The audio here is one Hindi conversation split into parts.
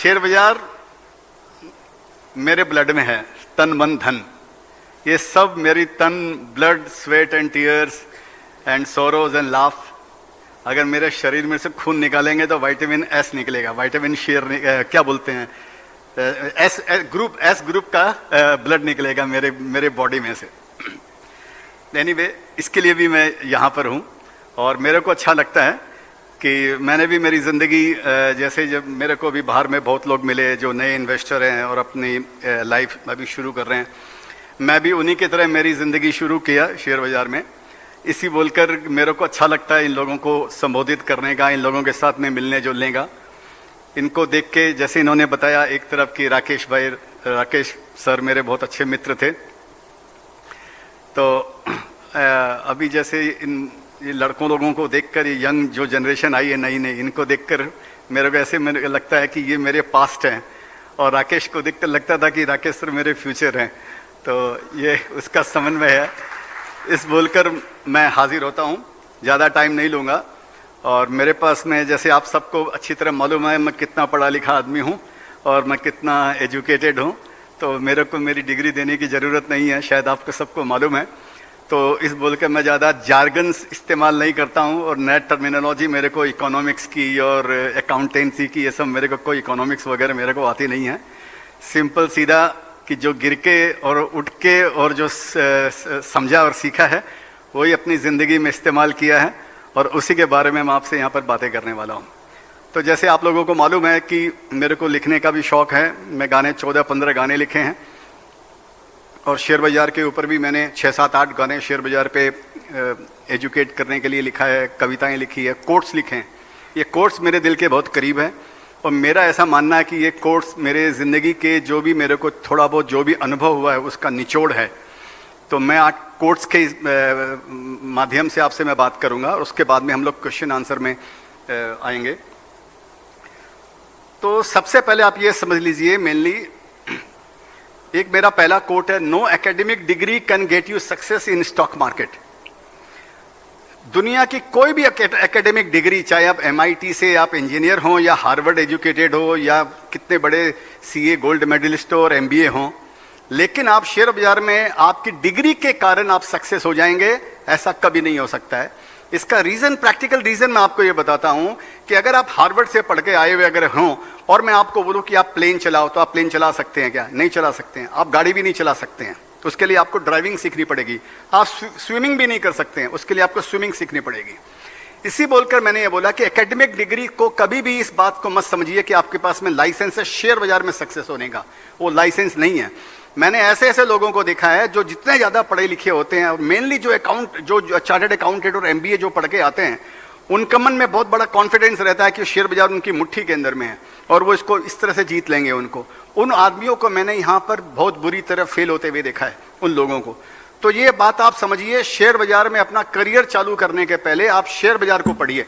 शेयर बाजार मेरे ब्लड में है, तन मन धन। ये सब मेरी तन, blood, sweat and tears and sorrows and laugh. अगर मेरे शरीर में से खून निकालेंगे तो विटामिन एस निकलेगा, विटामिन शेयर क्या बोलते हैं, एस ग्रुप का ब्लड निकलेगा मेरे बॉडी में से। एनीवे, इसके लिए भी मैं यहाँ पर हूँ और मेरे को अच्छा लगता है कि मैंने भी मेरी ज़िंदगी, जैसे जब मेरे को भी बाहर में बहुत लोग मिले जो नए इन्वेस्टर हैं और अपनी लाइफ अभी शुरू कर रहे हैं, मैं भी उन्हीं की तरह मेरी ज़िंदगी शुरू किया शेयर बाज़ार में। इसी बोलकर मेरे को अच्छा लगता है इन लोगों को संबोधित करने का, इन लोगों के साथ में मिलने जुलने का। इनको देख के, जैसे इन्होंने बताया एक तरफ कि राकेश सर मेरे बहुत अच्छे मित्र थे, तो अभी जैसे ये लड़कों लोगों को देखकर, ये यंग जो जनरेशन आई है नई नई, इनको देखकर मेरे को ऐसे मेरे लगता है कि ये मेरे पास्ट हैं, और राकेश को देखकर लगता था कि राकेश सर मेरे फ्यूचर हैं। तो ये उसका समन्वय है। इस बोलकर मैं हाजिर होता हूँ, ज़्यादा टाइम नहीं लूँगा। और मेरे पास में, जैसे आप सबको अच्छी तरह मालूम है, मैं कितना पढ़ा लिखा आदमी हूँ और मैं कितना एजुकेटेड हूँ, तो मेरे को मेरी डिग्री देने की ज़रूरत नहीं है, शायद आपको सबको मालूम है। तो इस बोल के मैं ज़्यादा जार्गन्स इस्तेमाल नहीं करता हूँ और नए टर्मिनोलॉजी मेरे को इकोनॉमिक्स की और अकाउंटेंसी की, ये सब मेरे को कोई इकोनॉमिक्स वगैरह मेरे को आती नहीं है। सिंपल सीधा कि जो गिर के और उठ के और जो समझा और सीखा है वही अपनी ज़िंदगी में इस्तेमाल किया है, और उसी के बारे में मैं आपसे यहाँ पर बातें करने वाला हूँ। तो जैसे आप लोगों को मालूम है कि मेरे को लिखने का भी शौक़ है, मैं गाने 14-15 गाने लिखे हैं, और शेयर बाज़ार के ऊपर भी मैंने 6-7-8 गाने शेयर बाज़ार पे एजुकेट करने के लिए लिखा है, कविताएं लिखी है, कोट्स लिखे हैं। ये कोट्स मेरे दिल के बहुत करीब है, और मेरा ऐसा मानना है कि ये कोट्स मेरे ज़िंदगी के जो भी मेरे को थोड़ा बहुत जो भी अनुभव हुआ है उसका निचोड़ है। तो मैं आज कोट्स के माध्यम से आपसे मैं बात करूँगा, और उसके बाद में हम लोग क्वेश्चन आंसर में आएंगे। तो सबसे पहले आप ये समझ लीजिए, मेनली एक मेरा पहला कोट है, no academic degree can get you success in stock market. दुनिया की कोई भी एकेडमिक डिग्री, चाहे आप MIT से आप इंजीनियर हो, या हार्वर्ड एजुकेटेड हो, या कितने बड़े CA गोल्ड मेडलिस्ट हो और MBA हो, लेकिन आप शेयर बाजार में आपकी डिग्री के कारण आप सक्सेस हो जाएंगे, ऐसा कभी नहीं हो सकता है। इसका रीज़न, प्रैक्टिकल रीज़न मैं आपको ये बताता हूँ कि अगर आप हार्वर्ड से पढ़ के आए हुए अगर हों और मैं आपको बोलूँ कि आप प्लेन चलाओ, तो आप प्लेन चला सकते हैं क्या? नहीं चला सकते हैं। आप गाड़ी भी नहीं चला सकते हैं, तो उसके लिए आपको ड्राइविंग सीखनी पड़ेगी। आप स्विमिंग भी नहीं कर सकते हैं, उसके लिए आपको स्विमिंग सीखनी पड़ेगी। इसी बोलकर मैंने ये बोला कि एकेडमिक डिग्री को कभी भी इस बात को मत समझिए कि आपके पास में लाइसेंस है शेयर बाजार में सक्सेस होने का, वो लाइसेंस नहीं है। मैंने ऐसे ऐसे लोगों को देखा है जो जितने ज़्यादा पढ़े लिखे होते हैं, और मेनली जो चार्टर्ड अकाउंटेंट और MBA जो पढ़ के आते हैं, उनका मन में बहुत बड़ा कॉन्फिडेंस रहता है कि शेयर बाजार उनकी मुट्ठी के अंदर में है और वो इसको इस तरह से जीत लेंगे। उन आदमियों को मैंने यहाँ पर बहुत बुरी तरह फेल होते हुए देखा है, उन लोगों को। तो ये बात आप समझिए, शेयर बाजार में अपना करियर चालू करने के पहले आप शेयर बाजार को पढ़िए।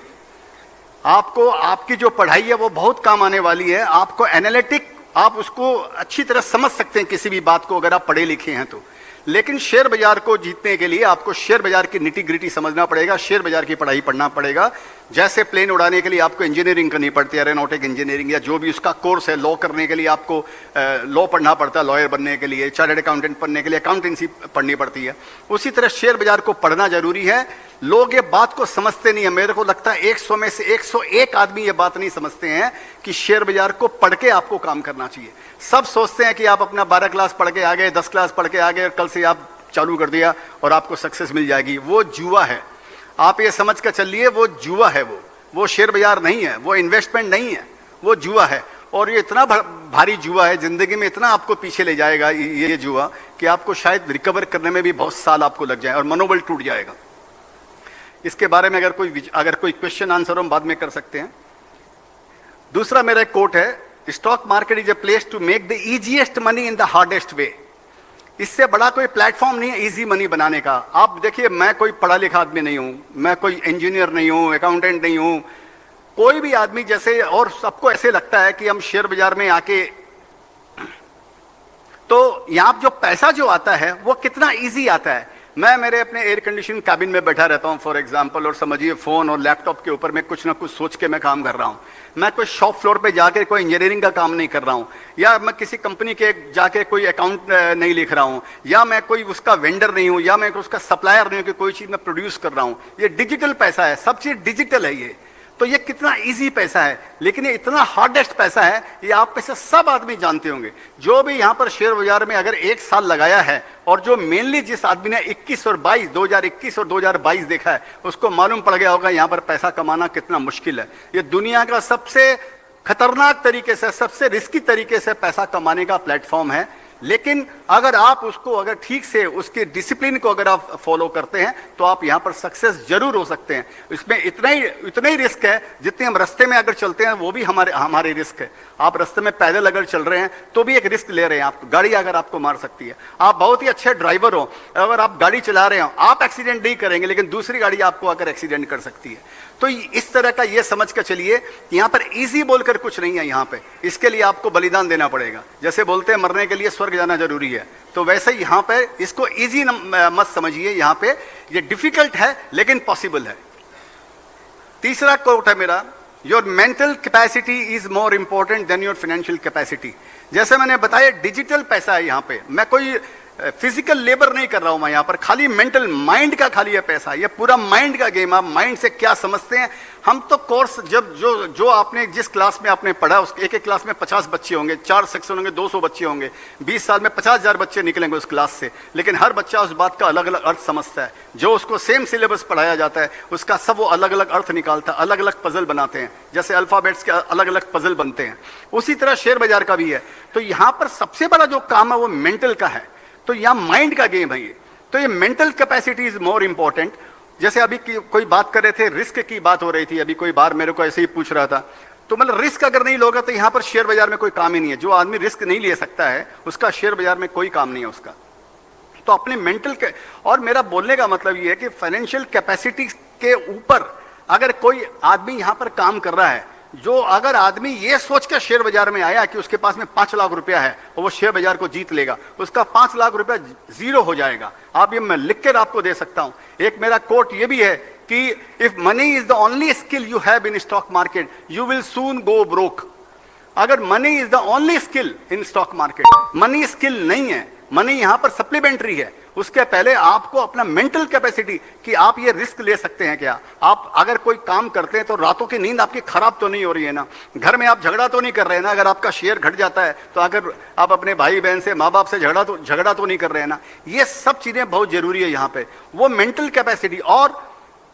आपको आपकी जो पढ़ाई है वो बहुत काम आने वाली है। आपको एनालिटिक, आप उसको अच्छी तरह समझ सकते हैं किसी भी बात को अगर आप पढ़े लिखे हैं तो। लेकिन शेयर बाजार को जीतने के लिए आपको शेयर बाजार की निटी ग्रिटी समझना पड़ेगा, शेयर बाजार की पढ़ाई पढ़ना पड़ेगा। जैसे प्लेन उड़ाने के लिए आपको इंजीनियरिंग करनी पड़ती है, एरोनॉटिक इंजीनियरिंग या जो भी उसका कोर्स है, लॉ करने के लिए आपको लॉ पढ़ना पड़ता है, लॉयर बनने के लिए, चार्टर्ड अकाउंटेंट बनने के लिए अकाउंटेंसी पढ़नी पड़ती है। उसी तरह शेयर बाजार को पढ़ना जरूरी है। लोग ये बात को समझते नहीं है। मेरे को लगता है 100 में से 101 आदमी ये बात नहीं समझते हैं कि शेयर बाजार को पढ़ के आपको काम करना चाहिए। सब सोचते हैं कि आप अपना 12 क्लास पढ़ के आ गए, 10 क्लास पढ़ के आ गए और कल से आप चालू कर दिया और आपको सक्सेस मिल जाएगी। वो जुआ है, आप ये समझ कर चलिए, वो जुआ है। वो शेयर बाजार नहीं है, वो इन्वेस्टमेंट नहीं है, वो जुआ है। और ये इतना भारी जुआ है, जिंदगी में इतना आपको पीछे ले जाएगा ये जुआ कि आपको शायद रिकवर करने में भी बहुत साल आपको लग जाए और मनोबल टूट जाएगा। इसके बारे में अगर कोई क्वेश्चन आंसर हम बाद में कर सकते हैं। दूसरा मेरा एक कोट है, stock market is a place to make the easiest money in the hardest way. इससे बड़ा कोई प्लेटफॉर्म नहीं है इजी मनी बनाने का। आप देखिए, मैं कोई पढ़ा लिखा आदमी नहीं हूं, मैं कोई इंजीनियर नहीं हूं, अकाउंटेंट नहीं हूं, कोई भी आदमी जैसे, और सबको ऐसे लगता है कि हम शेयर बाजार में आके, तो यहां जो पैसा जो आता है वो कितना इजी आता है। मैं मेरे अपने एयर कंडीशन कैबिन में बैठा रहता हूं फॉर एग्जांपल, और समझिए फोन और लैपटॉप के ऊपर मैं कुछ ना कुछ सोच के मैं काम कर रहा हूं। मैं कोई शॉप फ्लोर पे जाकर कोई इंजीनियरिंग का काम नहीं कर रहा हूं, या मैं किसी कंपनी के जाके कोई अकाउंट नहीं लिख रहा हूं, या मैं कोई उसका वेंडर नहीं हूं, या मैं उसका सप्लायर नहीं हूं कि कोई चीज मैं प्रोड्यूस कर रहा हूं। ये डिजिटल पैसा है, सब चीज डिजिटल है ये। तो ये कितना इजी पैसा है, लेकिन ये इतना हार्डेस्ट पैसा है, ये आप में से सब आदमी जानते होंगे। जो भी यहां पर शेयर बाजार में अगर 1 साल लगाया है, और जो मेनली जिस आदमी ने 21 और 22 2021 और 2022 देखा है, उसको मालूम पड़ गया होगा यहां पर पैसा कमाना कितना मुश्किल है। ये दुनिया का सबसे खतरनाक तरीके से, सबसे रिस्की तरीके से पैसा कमाने का प्लेटफॉर्म है। लेकिन अगर आप उसको अगर ठीक से उसके डिसिप्लिन को अगर आप फॉलो करते हैं तो आप यहां पर सक्सेस जरूर हो सकते हैं। इसमें इतना ही रिस्क है जितने हम रास्ते में अगर चलते हैं वो भी हमारे रिस्क है। आप रास्ते में पैदल अगर चल रहे हैं तो भी एक रिस्क ले रहे हैं, आप गाड़ी अगर आपको मार सकती है। आप बहुत ही अच्छे ड्राइवर हो, अगर आप गाड़ी चला रहे हो, आप एक्सीडेंट नहीं करेंगे, लेकिन दूसरी गाड़ी आपको अगर एक्सीडेंट कर सकती है। तो इस तरह का ये समझ कर चलिए, यहाँ पर इजी बोलकर कुछ नहीं है। यहाँ पे इसके लिए आपको बलिदान देना पड़ेगा। जैसे बोलते हैं मरने के लिए स्वर्ग जाना जरूरी है, तो वैसे ही यहाँ पे इसको इजी मत समझिए। यहाँ पे ये डिफिकल्ट है लेकिन पॉसिबल है। तीसरा कोट है मेरा, your mental capacity is more important than your financial capacity. जैसे मैंने बताया डिजिटल पैसा है यहाँ पे, मैं कोई फिजिकल लेबर नहीं कर रहा हूं मैं यहाँ पर, खाली मेंटल माइंड का खाली है पैसा। ये पूरा माइंड का गेम। आप माइंड से क्या समझते हैं। हम तो कोर्स जब जो आपने जिस क्लास में आपने पढ़ा, उस एक क्लास में 50 बच्चे होंगे, 4 सेक्शन होंगे, 200 बच्चे होंगे, 20 साल में 50,000 बच्चे निकलेंगे उस क्लास से। लेकिन हर बच्चा उस बात का अलग अलग अर्थ समझता है। जो उसको सेम सिलेबस पढ़ाया जाता है उसका सब वो अलग अलग अर्थ निकालता है, अलग अलग पजल बनाते हैं। जैसे अल्फाबेट्स के अलग अलग पजल बनते हैं, उसी तरह शेयर बाजार का भी है। तो यहाँ पर सबसे बड़ा जो काम है वो मेंटल का है। तो यहां माइंड का गेम है ये। तो ये mental capacity is more important. जैसे अभी कोई बात कर रहे थे, रिस्क की बात हो रही थी, अभी कोई बार मेरे को ऐसे ही पूछ रहा था। तो मतलब रिस्क अगर नहीं लोगे तो यहां पर शेयर बाजार में कोई काम ही नहीं है। जो आदमी रिस्क नहीं ले सकता है उसका शेयर बाजार में कोई काम नहीं है उसका। तो अपने मेंटल के, और मेरा बोलने का मतलब ये है कि फाइनेंशियल कैपेसिटी के ऊपर अगर कोई आदमी यहां पर काम कर रहा है, जो अगर आदमी ये सोच कर शेयर बाजार में आया कि उसके पास में 5 लाख रुपया है और वो शेयर बाजार को जीत लेगा, उसका 5 लाख रुपया जीरो हो जाएगा। आप ये मैं लिख कर आपको दे सकता हूं। एक मेरा कोट ये भी है कि if money is the only skill you have in stock market you will soon go broke. अगर money is the only skill in stock market, money skill नहीं है, मनी यहां पर सप्लीमेंट्री है। उसके पहले आपको अपना मेंटल कैपेसिटी कि आप ये रिस्क ले सकते हैं क्या। आप अगर कोई काम करते हैं तो रातों की नींद आपकी खराब तो नहीं हो रही है ना, घर में आप झगड़ा तो नहीं कर रहे हैं ना। अगर आपका शेयर घट जाता है तो अगर आप अपने भाई बहन से, माँ बाप से झगड़ा तो नहीं कर रहे हैं ना। ये सब चीजें बहुत जरूरी है यहाँ पे, वो मेंटल कैपेसिटी। और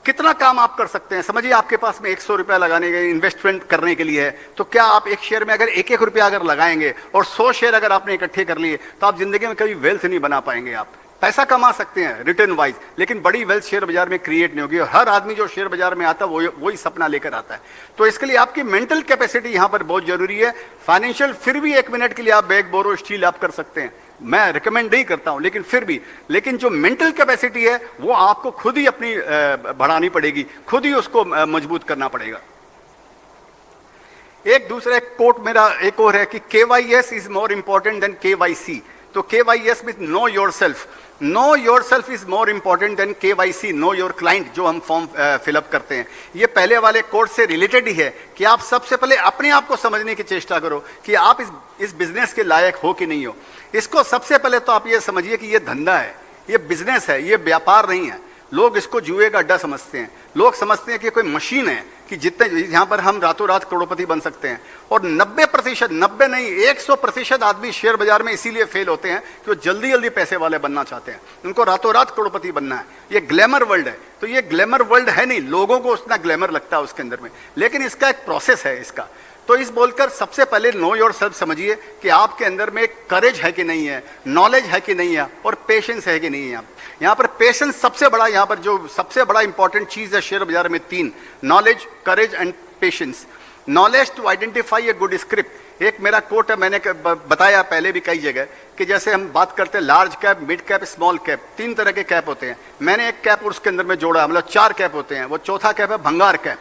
कितना काम आप कर सकते हैं, समझिए आपके पास में 100 रुपया लगाने के इन्वेस्टमेंट करने के लिए है, तो क्या आप एक शेयर में अगर 1-1 रुपया अगर लगाएंगे और 100 शेयर अगर आपने इकट्ठे कर लिए तो आप जिंदगी में कभी वेल्थ नहीं बना पाएंगे। आप पैसा कमा सकते हैं रिटर्न वाइज, लेकिन बड़ी वेल्थ शेयर बाजार में क्रिएट नहीं होगी। और हर आदमी जो शेयर बाजार में आता है वही सपना लेकर आता है। तो इसके लिए आपकी मेंटल कैपेसिटी यहां पर बहुत जरूरी है। फाइनेंशियल फिर भी 1 मिनट के लिए आप बैग बोरो स्टील आप कर सकते हैं, मैं रिकमेंड नहीं करता हूं, लेकिन फिर भी, लेकिन जो मेंटल कैपेसिटी है वो आपको खुद ही अपनी बढ़ानी पड़ेगी, खुद ही उसको मजबूत करना पड़ेगा। एक दूसरा कोट मेरा एक और है कि KYS is more important than KYC। तो KYS mean know your self. Know your self is more important than KYC, know your client, जो हम फॉर्म फिलअप करते हैं। ये पहले वाले कोर्स से रिलेटेड ही है कि आप सबसे पहले अपने आप को समझने की चेष्टा करो कि आप इस बिजनेस के लायक हो कि नहीं हो। इसको सबसे पहले तो आप ये समझिए कि ये धंधा है, ये बिजनेस है, ये व्यापार नहीं है। लोग इसको जुए का अड्डा समझते हैं। लोग समझते हैं कि कोई मशीन है कि जितने यहां पर हम रातों रात करोड़पति बन सकते हैं। और 90%, 90 नहीं 100% आदमी शेयर बाजार में इसीलिए फेल होते हैं कि वो जल्दी जल्दी पैसे वाले बनना चाहते हैं, उनको रातों रात करोड़पति बनना है। ये ग्लैमर वर्ल्ड है। तो ये ग्लैमर वर्ल्ड है नहीं, लोगों को उतना ग्लैमर लगता है उसके अंदर में, लेकिन इसका एक प्रोसेस है इसका। तो इस बोलकर सबसे पहले नो योर सेल्फ समझिए कि आपके अंदर में करेज है कि नहीं है, नॉलेज है कि नहीं है, और पेशेंस है कि नहीं है। यहाँ पर पेशेंस सबसे बड़ा, यहाँ पर जो सबसे बड़ा इंपॉर्टेंट चीज है शेयर बाजार में 3, knowledge, courage and patience. Knowledge to identify a good script. एक मेरा कोट है, मैंने बताया पहले भी कई जगह कि जैसे हम बात करते हैं large cap, mid cap, small cap, 3 तरह के कैप होते हैं। मैंने एक कैप उसके अंदर में जोड़ा, मतलब 4 कैप होते हैं। वो चौथा कैप है भंगार कैप।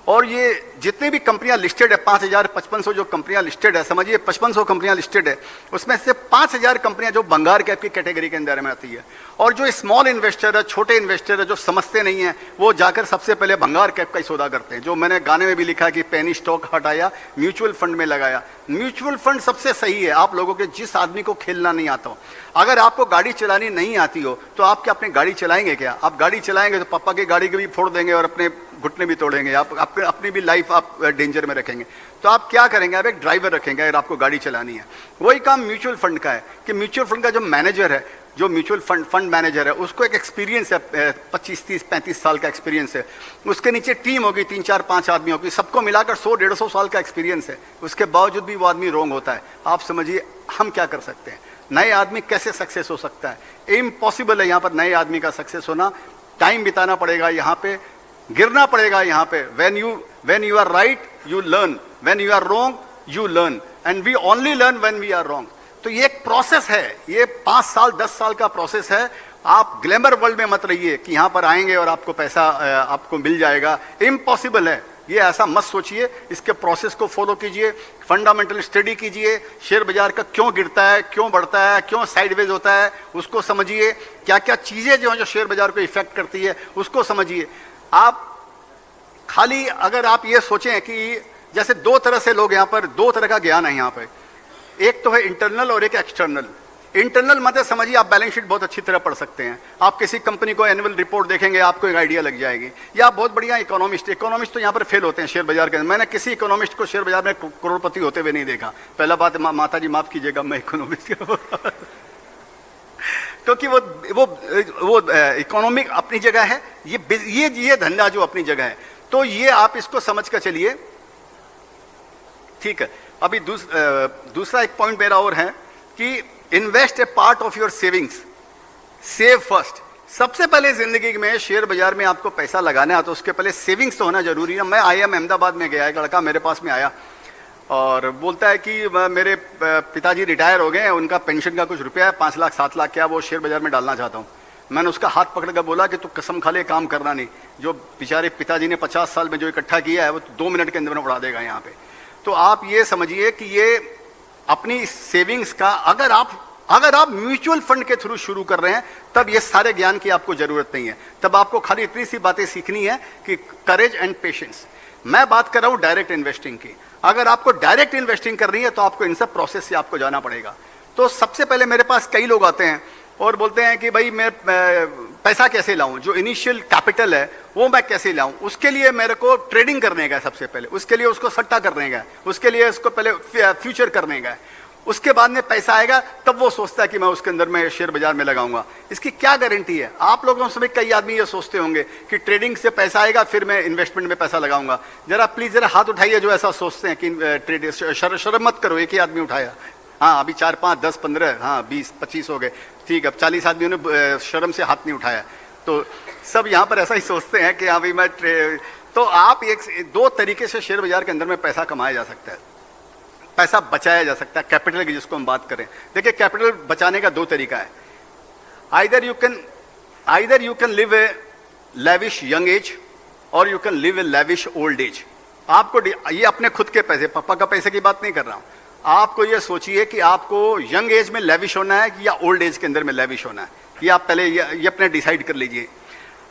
और ये जितनी भी कंपनियां लिस्टेड है, 5,500 जो कंपनियां लिस्टेड है, समझिए 5500 कंपनियां लिस्टेड है, उसमें से 5000 कंपनियां जो बंगार कैप की कैटेगरी के अंदर में आती है। और जो स्मॉल इन्वेस्टर है, छोटे इन्वेस्टर है, जो समझते नहीं है, वो जाकर सबसे पहले बंगार कैप का ही सौदा करते हैं। जो मैंने गाने में भी लिखा कि पेनी स्टॉक हटाया, म्यूचुअल फंड में लगाया। म्यूचुअल फंड सबसे सही है आप लोगों के, जिस आदमी को खेलना नहीं आता हो। अगर आपको गाड़ी चलानी नहीं आती हो तो आप क्या अपनी गाड़ी चलाएंगे क्या? आप गाड़ी चलाएंगे तो पापा की गाड़ी को भी फोड़ देंगे और अपने घुटने भी तोड़ेंगे, आप अपनी भी लाइफ आप डेंजर में रखेंगे। तो आप क्या करेंगे? आप एक ड्राइवर रखेंगे अगर आपको गाड़ी चलानी है। वही काम म्यूचुअल फंड का है कि म्यूचुअल फंड का जो मैनेजर है, जो म्यूचुअल फंड मैनेजर है, उसको एक एक्सपीरियंस है, 25, 30, 35 साल का एक्सपीरियंस है। उसके नीचे टीम होगी, 3, 4, 5 आदमी होगी, सबको मिलाकर 100-150 साल का एक्सपीरियंस है। उसके बावजूद भी वो आदमी रोंग होता है। आप समझिए हम क्या कर सकते हैं? नए आदमी कैसे सक्सेस हो सकता है? इम्पॉसिबल है यहाँ पर नए आदमी का सक्सेस होना। टाइम बिताना पड़ेगा यहाँ पे, गिरना पड़ेगा यहाँ पे। when you are right you learn, when you are wrong you learn, and we only learn when we are wrong। तो ये एक प्रोसेस है, ये 5 साल 10 साल का प्रोसेस है। आप ग्लैमर वर्ल्ड में मत रहिए कि यहाँ पर आएंगे और आपको पैसा आपको मिल जाएगा। इम्पॉसिबल है, ये ऐसा मत सोचिए। इसके प्रोसेस को फॉलो कीजिए, फंडामेंटल स्टडी कीजिए, शेयर बाजार का क्यों गिरता है, क्यों बढ़ता है, क्यों साइडवेज होता है, उसको समझिए। क्या क्या चीजें जो शेयर बाजार को इफेक्ट करती है उसको समझिए। आप खाली अगर आप ये सोचें कि जैसे 2 तरह से लोग यहाँ पर, 2 तरह का ज्ञान है यहाँ पे, एक तो है इंटरनल और एक एक्सटर्नल। इंटरनल मतलब समझिए आप बैलेंस शीट बहुत अच्छी तरह पढ़ सकते हैं, आप किसी कंपनी को एनुअल रिपोर्ट देखेंगे आपको एक आइडिया लग जाएगी। या आप बहुत बढ़िया इकोनॉमिस्ट तो यहाँ पर फेल होते हैं शेयर बाजार के अंदर। मैंने किसी इकोनॉमिस्ट को शेयर बाजार में करोड़पति होते हुए नहीं देखा। पहला बात, माता जी माफ कीजिएगा, मैं इकोनॉमिस्ट क्योंकि वो इकोनॉमिक अपनी जगह है, ये धंधा जो अपनी जगह है। तो ये आप इसको समझ कर चलिए, ठीक है। अभी दूसरा एक पॉइंट मेरा और है कि invest A part of your savings, save first. सबसे पहले जिंदगी में शेयर बाजार में आपको पैसा लगाना है तो उसके पहले सेविंग्स तो होना जरूरी है। मैं IIM अहमदाबाद में गया, एक लड़का मेरे पास में आया और बोलता है कि मेरे पिताजी रिटायर हो गए, उनका पेंशन का कुछ रुपया है, 5 लाख 7 लाख क्या, वो शेयर बाजार में डालना चाहता हूँ। मैंने उसका हाथ पकड़कर बोला कि तू कसम खा ले, काम करना नहीं। जो बेचारे पिताजी ने 50 साल में जो इकट्ठा किया है वो 2 मिनट के अंदर में उड़ा देगा यहाँ पे। तो आप ये समझिए कि ये अपनी सेविंग्स का, अगर आप म्यूचुअल फंड के थ्रू शुरू कर रहे हैं तब ये सारे ज्ञान की आपको जरूरत नहीं है। तब आपको खाली इतनी सी बातें सीखनी है कि करेज एंड पेशेंस। मैं बात कर रहा हूं डायरेक्ट इन्वेस्टिंग की। अगर आपको डायरेक्ट इन्वेस्टिंग करनी है तो आपको इन सब प्रोसेस से आपको जाना पड़ेगा। तो सबसे पहले मेरे पास कई लोग आते हैं और बोलते हैं कि भाई मैं पैसा कैसे लाऊं, जो इनिशियल कैपिटल है वो मैं कैसे लाऊं। उसके लिए मेरे को ट्रेडिंग करने का, सबसे पहले उसके लिए उसको सट्टा करने का, उसके लिए उसको पहले फ्यूचर करने का। उसके बाद में पैसा आएगा तब वो सोचता है कि मैं उसके अंदर में शेयर बाजार में लगाऊंगा। इसकी क्या गारंटी है? आप लोगों में कई आदमी ये सोचते होंगे कि ट्रेडिंग से पैसा आएगा फिर मैं इन्वेस्टमेंट में पैसा लगाऊंगा। जरा प्लीज जरा हाथ उठाइए जो ऐसा सोचते हैं कि शर्म मत करो। एक ही आदमी उठाया, हाँ अभी 4, 5, 10, 15, हाँ 20, 25 हो गए, ठीक। अब 40 आदमियों ने शर्म से हाथ नहीं उठाया। तो सब यहाँ पर ऐसा ही सोचते हैं कि हाँ भाई मैं तो आप 2 तरीके से शेयर बाजार के अंदर में पैसा कमाया जा सकता है, पैसा बचाया जा सकता है। कैपिटल की जिसको हम बात करें, देखिए कैपिटल बचाने का 2 तरीका है। Either you can live a lavish young age और you can live a lavish old age. आपको ये अपने खुद के पैसे, पापा का पैसे की बात नहीं कर रहा हूं। आपको ये सोचिए कि आपको यंग एज में लेविश होना है या ओल्ड एज के अंदर में लेविश होना है। ये आप पहले ये अपने डिसाइड कर लीजिए।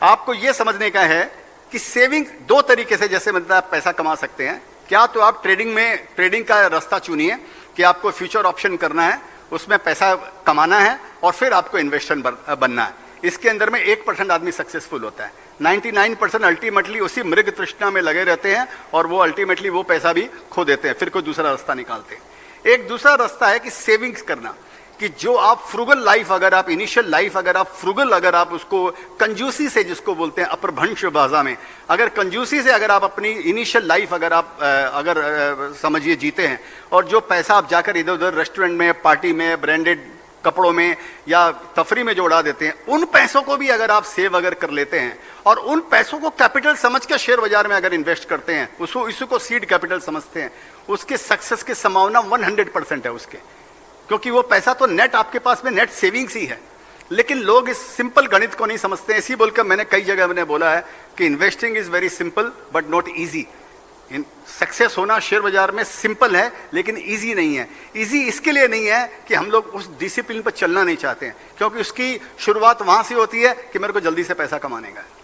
आपको ये समझने का है कि सेविंग 2 तरीके से जैसे मतलब आप पैसा कमा सकते हैं। क्या तो आप ट्रेडिंग का रास्ता चुनिए कि आपको फ्यूचर ऑप्शन करना है, उसमें पैसा कमाना है और फिर आपको इन्वेस्टर बनना है। इसके अंदर में 1% आदमी सक्सेसफुल होता है, 99% अल्टीमेटली उसी मृग तृष्णा में लगे रहते हैं और वो अल्टीमेटली वो पैसा भी खो देते हैं, फिर कोई दूसरा रास्ता निकालते हैं। एक दूसरा रास्ता है कि सेविंग्स करना, कि जो आप फ्रुगल लाइफ, अगर आप इनिशियल लाइफ अगर आप उसको कंजूसी से, जिसको बोलते हैं अपरभंश भाषा में, अगर कंजूसी से अगर आप अपनी इनिशियल लाइफ अगर समझिए जीते हैं और जो पैसा आप जाकर इधर उधर रेस्टोरेंट में, पार्टी में, ब्रांडेड कपड़ों में या तफरी में जो उड़ा देते हैं, उन पैसों को भी अगर आप सेव अगर कर लेते हैं और उन पैसों को कैपिटल समझ के शेयर बाजार में अगर इन्वेस्ट करते हैं, उसको सीड कैपिटल समझते हैं, उसके सक्सेस की संभावना 100% है उसके, क्योंकि वो पैसा तो नेट आपके पास में नेट सेविंग्स ही है। लेकिन लोग इस सिंपल गणित को नहीं समझते हैं। इसी बोलकर मैंने कई जगह मैंने बोला है कि investing is very simple but not easy. Success होना शेयर बाजार में सिंपल है, लेकिन इजी नहीं है। इजी इसके लिए नहीं है कि हम लोग उस डिसिप्लिन पर चलना नहीं चाहते हैं, क्योंकि उसकी शुरुआत वहां से होती है कि मेरे को जल्दी से पैसा कमाने का है।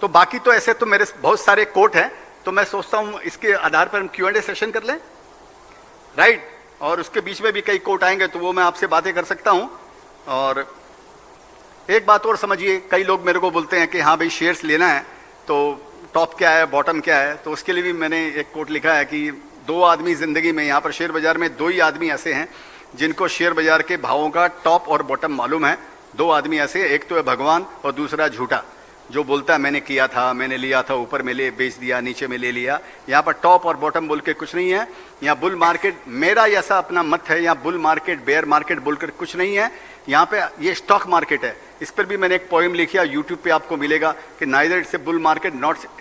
तो बाकी तो ऐसे तो मेरे बहुत सारे कोट हैं, तो मैं सोचता हूं इसके आधार पर हम Q&A सेशन कर लें, राइट। और उसके बीच में भी कई कोट आएंगे तो वो मैं आपसे बातें कर सकता हूं। और एक बात और समझिए, कई लोग मेरे को बोलते हैं कि हाँ भाई शेयर्स लेना है तो टॉप क्या है बॉटम क्या है, तो उसके लिए भी मैंने एक कोट लिखा है कि दो आदमी जिंदगी में, यहाँ पर शेयर बाजार में दो ही आदमी ऐसे हैं जिनको शेयर बाजार के भावों का टॉप और बॉटम मालूम है। दो आदमी ऐसे, एक तो है भगवान और दूसरा झूठा, जो बोलता है मैंने किया था, मैंने लिया था, ऊपर में ले बेच दिया, नीचे में ले लिया। यहाँ पर टॉप और बॉटम बोल के कुछ नहीं है। यहाँ बुल मार्केट, मेरा ऐसा अपना मत है, यहाँ बुल मार्केट बेयर मार्केट बोलकर कुछ नहीं है। यहाँ पे ये स्टॉक मार्केट है। इस पर भी मैंने एक पोएम लिखी है, यूट्यूब पे आपको मिलेगा कि neither it's a bull market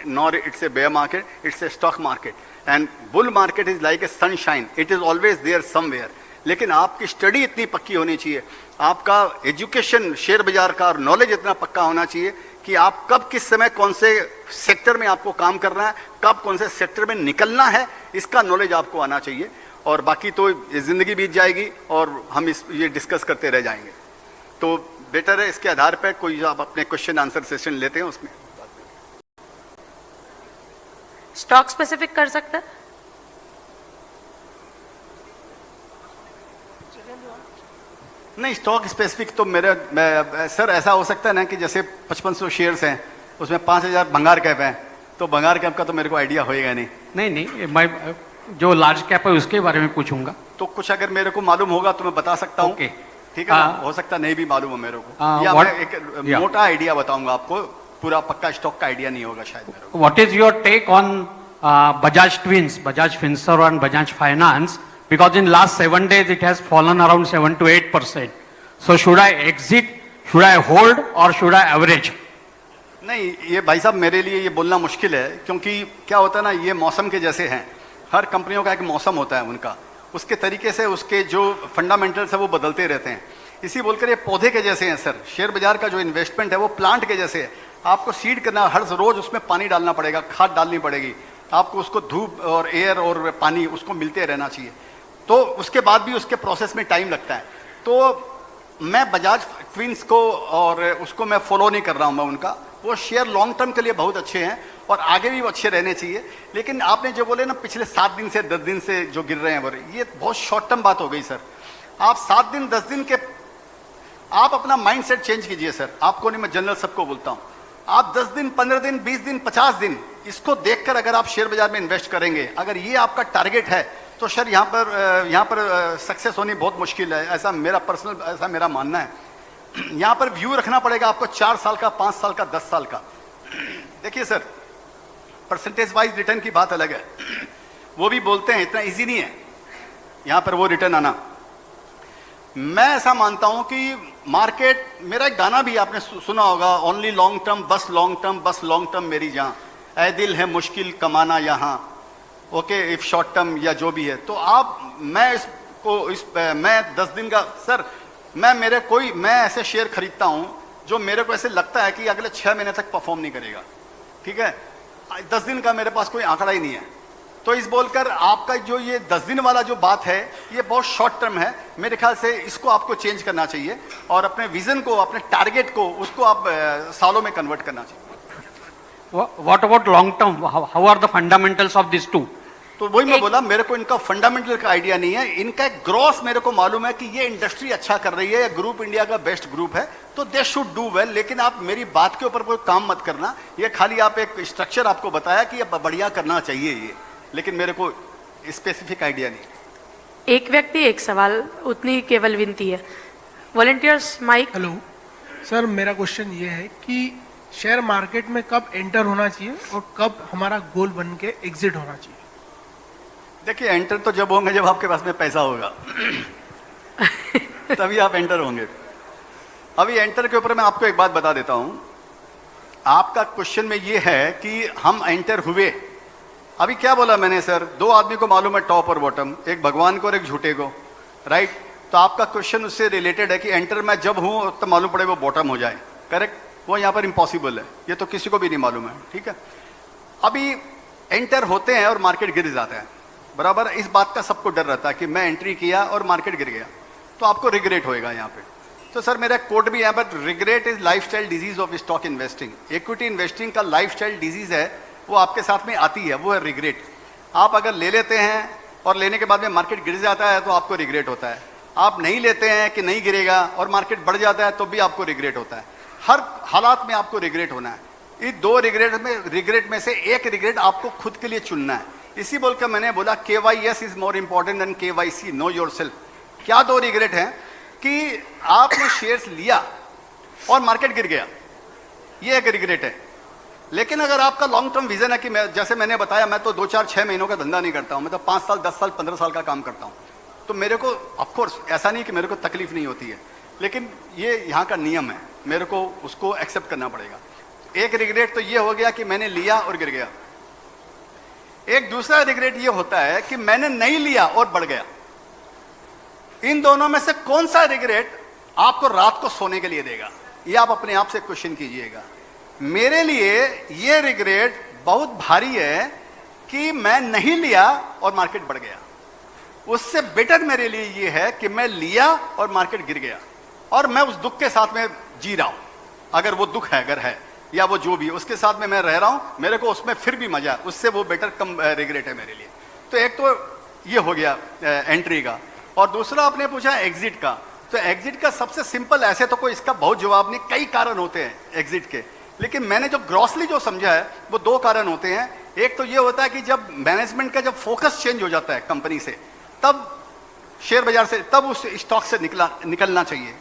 nor it's a bear market, it's a stock market. And bull market is like a sunshine, it is always there somewhere. लेकिन आपकी स्टडी इतनी पक्की होनी चाहिए, आपका एजुकेशन शेयर बाजार का और नॉलेज इतना पक्का होना चाहिए कि आप कब किस समय कौन से सेक्टर में आपको काम करना है, कब कौन से सेक्टर में निकलना है, इसका नॉलेज आपको आना चाहिए। और बाकी तो जिंदगी बीत जाएगी और हम ये डिस्कस करते रह जाएंगे। तो बेटर है इसके आधार पर कोई आप अपने क्वेश्चन आंसर सेशन लेते हैं, उसमें स्टॉक स्पेसिफिक कर सकते हैं। नहीं, स्टॉक स्पेसिफिक तो सर ऐसा हो सकता है ना कि जैसे 5500 शेयर्स हैं, उसमें 5000 भंगार कैप हैं, तो भंगार कैप का तो मेरे को आइडिया होएगा नहीं। नहीं, मैं जो लार्ज कैप है उसके बारे में पूछूंगा। तो कुछ अगर मेरे को मालूम होगा तो मैं बता सकता हूँ। ठीक है, हो सकता नहीं भी मालूम हो मेरे को, या मैं एक मोटा आइडिया बताऊंगा आपको, पूरा पक्का स्टॉक का आइडिया नहीं होगा शायद मेरे को। What is your take on Bajaj twins, Bajaj Finserv and Bajaj Finance? Because in last 7 days it has fallen around 7 to 8%. So should I exit, should I hold or should I average? नहीं, ये भाई साहब मेरे लिए ये बोलना मुश्किल है, क्योंकि क्या होता है ना, ये मौसम के जैसे हैं। हर कंपनियों का एक मौसम होता है उनका, उसके तरीके से उसके जो फंडामेंटल्स है वो बदलते रहते हैं। इसी बोलकर ये पौधे के जैसे हैं सर। शेयर बाजार का जो इन्वेस्टमेंट है वो प्लांट के जैसे है। आपको सीड करना, हर रोज उसमें पानी डालना पड़ेगा, खाद डालनी पड़ेगी आपको, उसको धूप और एयर और पानी उसको मिलते रहना चाहिए। तो उसके बाद भी उसके प्रोसेस में टाइम लगता है। तो मैं बजाज ट्विंस को और उसको मैं फॉलो नहीं कर रहा हूं। मैं उनका वो शेयर लॉन्ग टर्म के लिए बहुत अच्छे हैं और आगे भी वो अच्छे रहने चाहिए। लेकिन आपने जो बोले ना पिछले 7 दिन से 10 दिन से जो गिर रहे हैं बोले, ये बहुत शॉर्ट टर्म बात हो गई सर। आप 7 दिन 10 दिन के, आप अपना माइंड सेट चेंज कीजिए सर। आपको नहीं, मैं जनरल सबको बोलता हूं, आप 10 दिन 15 दिन 20 दिन 50 दिन इसको देखकर अगर आप शेयर बाजार में इन्वेस्ट करेंगे, अगर ये आपका टारगेट है, तो सर यहाँ पर सक्सेस होनी बहुत मुश्किल है। ऐसा मेरा पर्सनल, ऐसा मेरा मानना है। यहाँ पर व्यू रखना पड़ेगा आपको 4 साल का, 5 साल का, 10 साल का। देखिए सर, परसेंटेज वाइज रिटर्न की बात अलग है, वो भी बोलते हैं, इतना इजी नहीं है यहाँ पर वो रिटर्न आना। मैं ऐसा मानता हूं कि मार्केट, मेरा एक गाना भी आपने सुना होगा, ओनली लॉन्ग टर्म बस लॉन्ग टर्म बस लॉन्ग टर्म मेरी जहां, ऐ दिल है मुश्किल कमाना यहां, ओके इफ शॉर्ट टर्म या जो भी है। तो आप, मैं 10 दिन का सर, मैं ऐसे शेयर खरीदता हूं जो मेरे को ऐसे लगता है कि अगले 6 महीने तक परफॉर्म नहीं करेगा। ठीक है, 10 दिन का मेरे पास कोई आंकड़ा ही नहीं है। तो इस बोलकर आपका जो ये 10 दिन वाला जो बात है, ये बहुत शॉर्ट टर्म है। मेरे ख्याल से इसको आपको चेंज करना चाहिए और अपने विजन को, अपने टारगेट को, उसको आप सालों में कन्वर्ट करना चाहिए। What about long term? How are the fundamentals of these two? तो वही मैं बोला, मेरे को इनका फंडामेंटल का आइडिया नहीं है। इनका ग्रॉस मेरे को मालूम है कि ये इंडस्ट्री अच्छा कर रही है, ग्रुप इंडिया का बेस्ट ग्रुप है, तो दे शुड डू वेल। लेकिन आप मेरी बात के ऊपर कोई काम मत करना, ये खाली आप एक स्ट्रक्चर आपको बताया कि ये बढ़िया करना चाहिए ये, लेकिन मेरे को स्पेसिफिक आइडिया नहीं। एक व्यक्ति एक सवाल, उतनी केवल विनती है। Volunteers mic. हेलो सर, मेरा क्वेश्चन ये है कि शेयर मार्केट में कब एंटर होना चाहिए और कब हमारा गोल बन के एग्जिट होना चाहिए? देखिए, एंटर तो जब होंगे जब आपके पास में पैसा होगा तभी आप एंटर होंगे। अभी एंटर के ऊपर मैं आपको एक बात बता देता हूं। आपका क्वेश्चन में ये है कि हम एंटर हुए, अभी क्या बोला मैंने सर, 2 आदमी को मालूम है टॉप और बॉटम, एक भगवान को और एक झूठे को, राइट। तो आपका क्वेश्चन उससे रिलेटेड है कि एंटर मैं जब हूं तो मालूम पड़े वो बॉटम हो जाए, करेक्ट, वो यहाँ पर इम्पॉसिबल है, ये तो किसी को भी नहीं मालूम है, ठीक है। अभी एंटर होते हैं और मार्केट गिर जाता है, बराबर। इस बात का सबको डर रहता है कि मैं एंट्री किया और मार्केट गिर गया, तो आपको रिग्रेट होएगा यहाँ पे। तो सर मेरा कोड भी है, but regret is lifestyle disease of stock investing. Equity investing का लाइफस्टाइल डिजीज है, वो आपके साथ में आती है, वो है रिग्रेट। आप अगर ले लेते हैं और लेने के बाद में मार्केट गिर जाता है तो आपको रिग्रेट होता है। आप नहीं लेते हैं कि नहीं गिरेगा और मार्केट बढ़ जाता है तो भी आपको रिग्रेट होता है। हर हालात में आपको रिग्रेट होना है। इस दो रिग्रेट में से एक रिग्रेट आपको खुद के लिए चुनना है। इसी बोलकर मैंने बोला KYS is more important than KYC, know yourself. क्या दो रिग्रेट हैं कि आपने शेयर्स लिया और मार्केट गिर गया, ये एक रिग्रेट है। लेकिन अगर आपका लॉन्ग टर्म विजन है कि मैं, जैसे मैंने बताया, मैं तो 2, 4, 6 महीनों का धंधा नहीं करता हूं, मैं तो 5 साल 10 साल 15 साल का काम करता हूं, तो मेरे को ऑफकोर्स ऐसा नहीं कि मेरे को तकलीफ नहीं होती है, लेकिन ये यहाँ का नियम है, मेरे को उसको एक्सेप्ट करना पड़ेगा। एक रिग्रेट तो ये हो गया कि मैंने लिया और गिर गया। एक दूसरा रिग्रेट ये होता है कि मैंने नहीं लिया और बढ़ गया। इन दोनों में से कौन सा रिग्रेट आपको रात को सोने के लिए देगा, ये आप अपने आप से क्वेश्चन कीजिएगा। मेरे लिए ये रिग्रेट बहुत भारी है कि मैं नहीं लिया और मार्केट बढ़ गया। उससे बेटर मेरे लिए ये है कि मैं लिया और मार्केट गिर गया और मैं उस दुख के साथ में जी रहा हूं। अगर वो दुख है, अगर है, या वो जो भी, उसके साथ में मैं रह रहा हूं, मेरे को उसमें फिर भी मजा, उससे वो बेटर कम रिग्रेट है मेरे लिए। तो एक तो ये हो गया एंट्री का, और दूसरा आपने पूछा एग्जिट का। तो एग्जिट का सबसे सिंपल, ऐसे तो कोई इसका बहुत जवाब नहीं, कई कारण होते हैं एग्जिट के, लेकिन मैंने जो ग्रॉसली जो समझा है वो 2 कारण होते हैं। एक तो ये होता है कि जब मैनेजमेंट का जब फोकस चेंज हो जाता है कंपनी से, तब शेयर बाजार से, तब उस स्टॉक से निकलना चाहिए।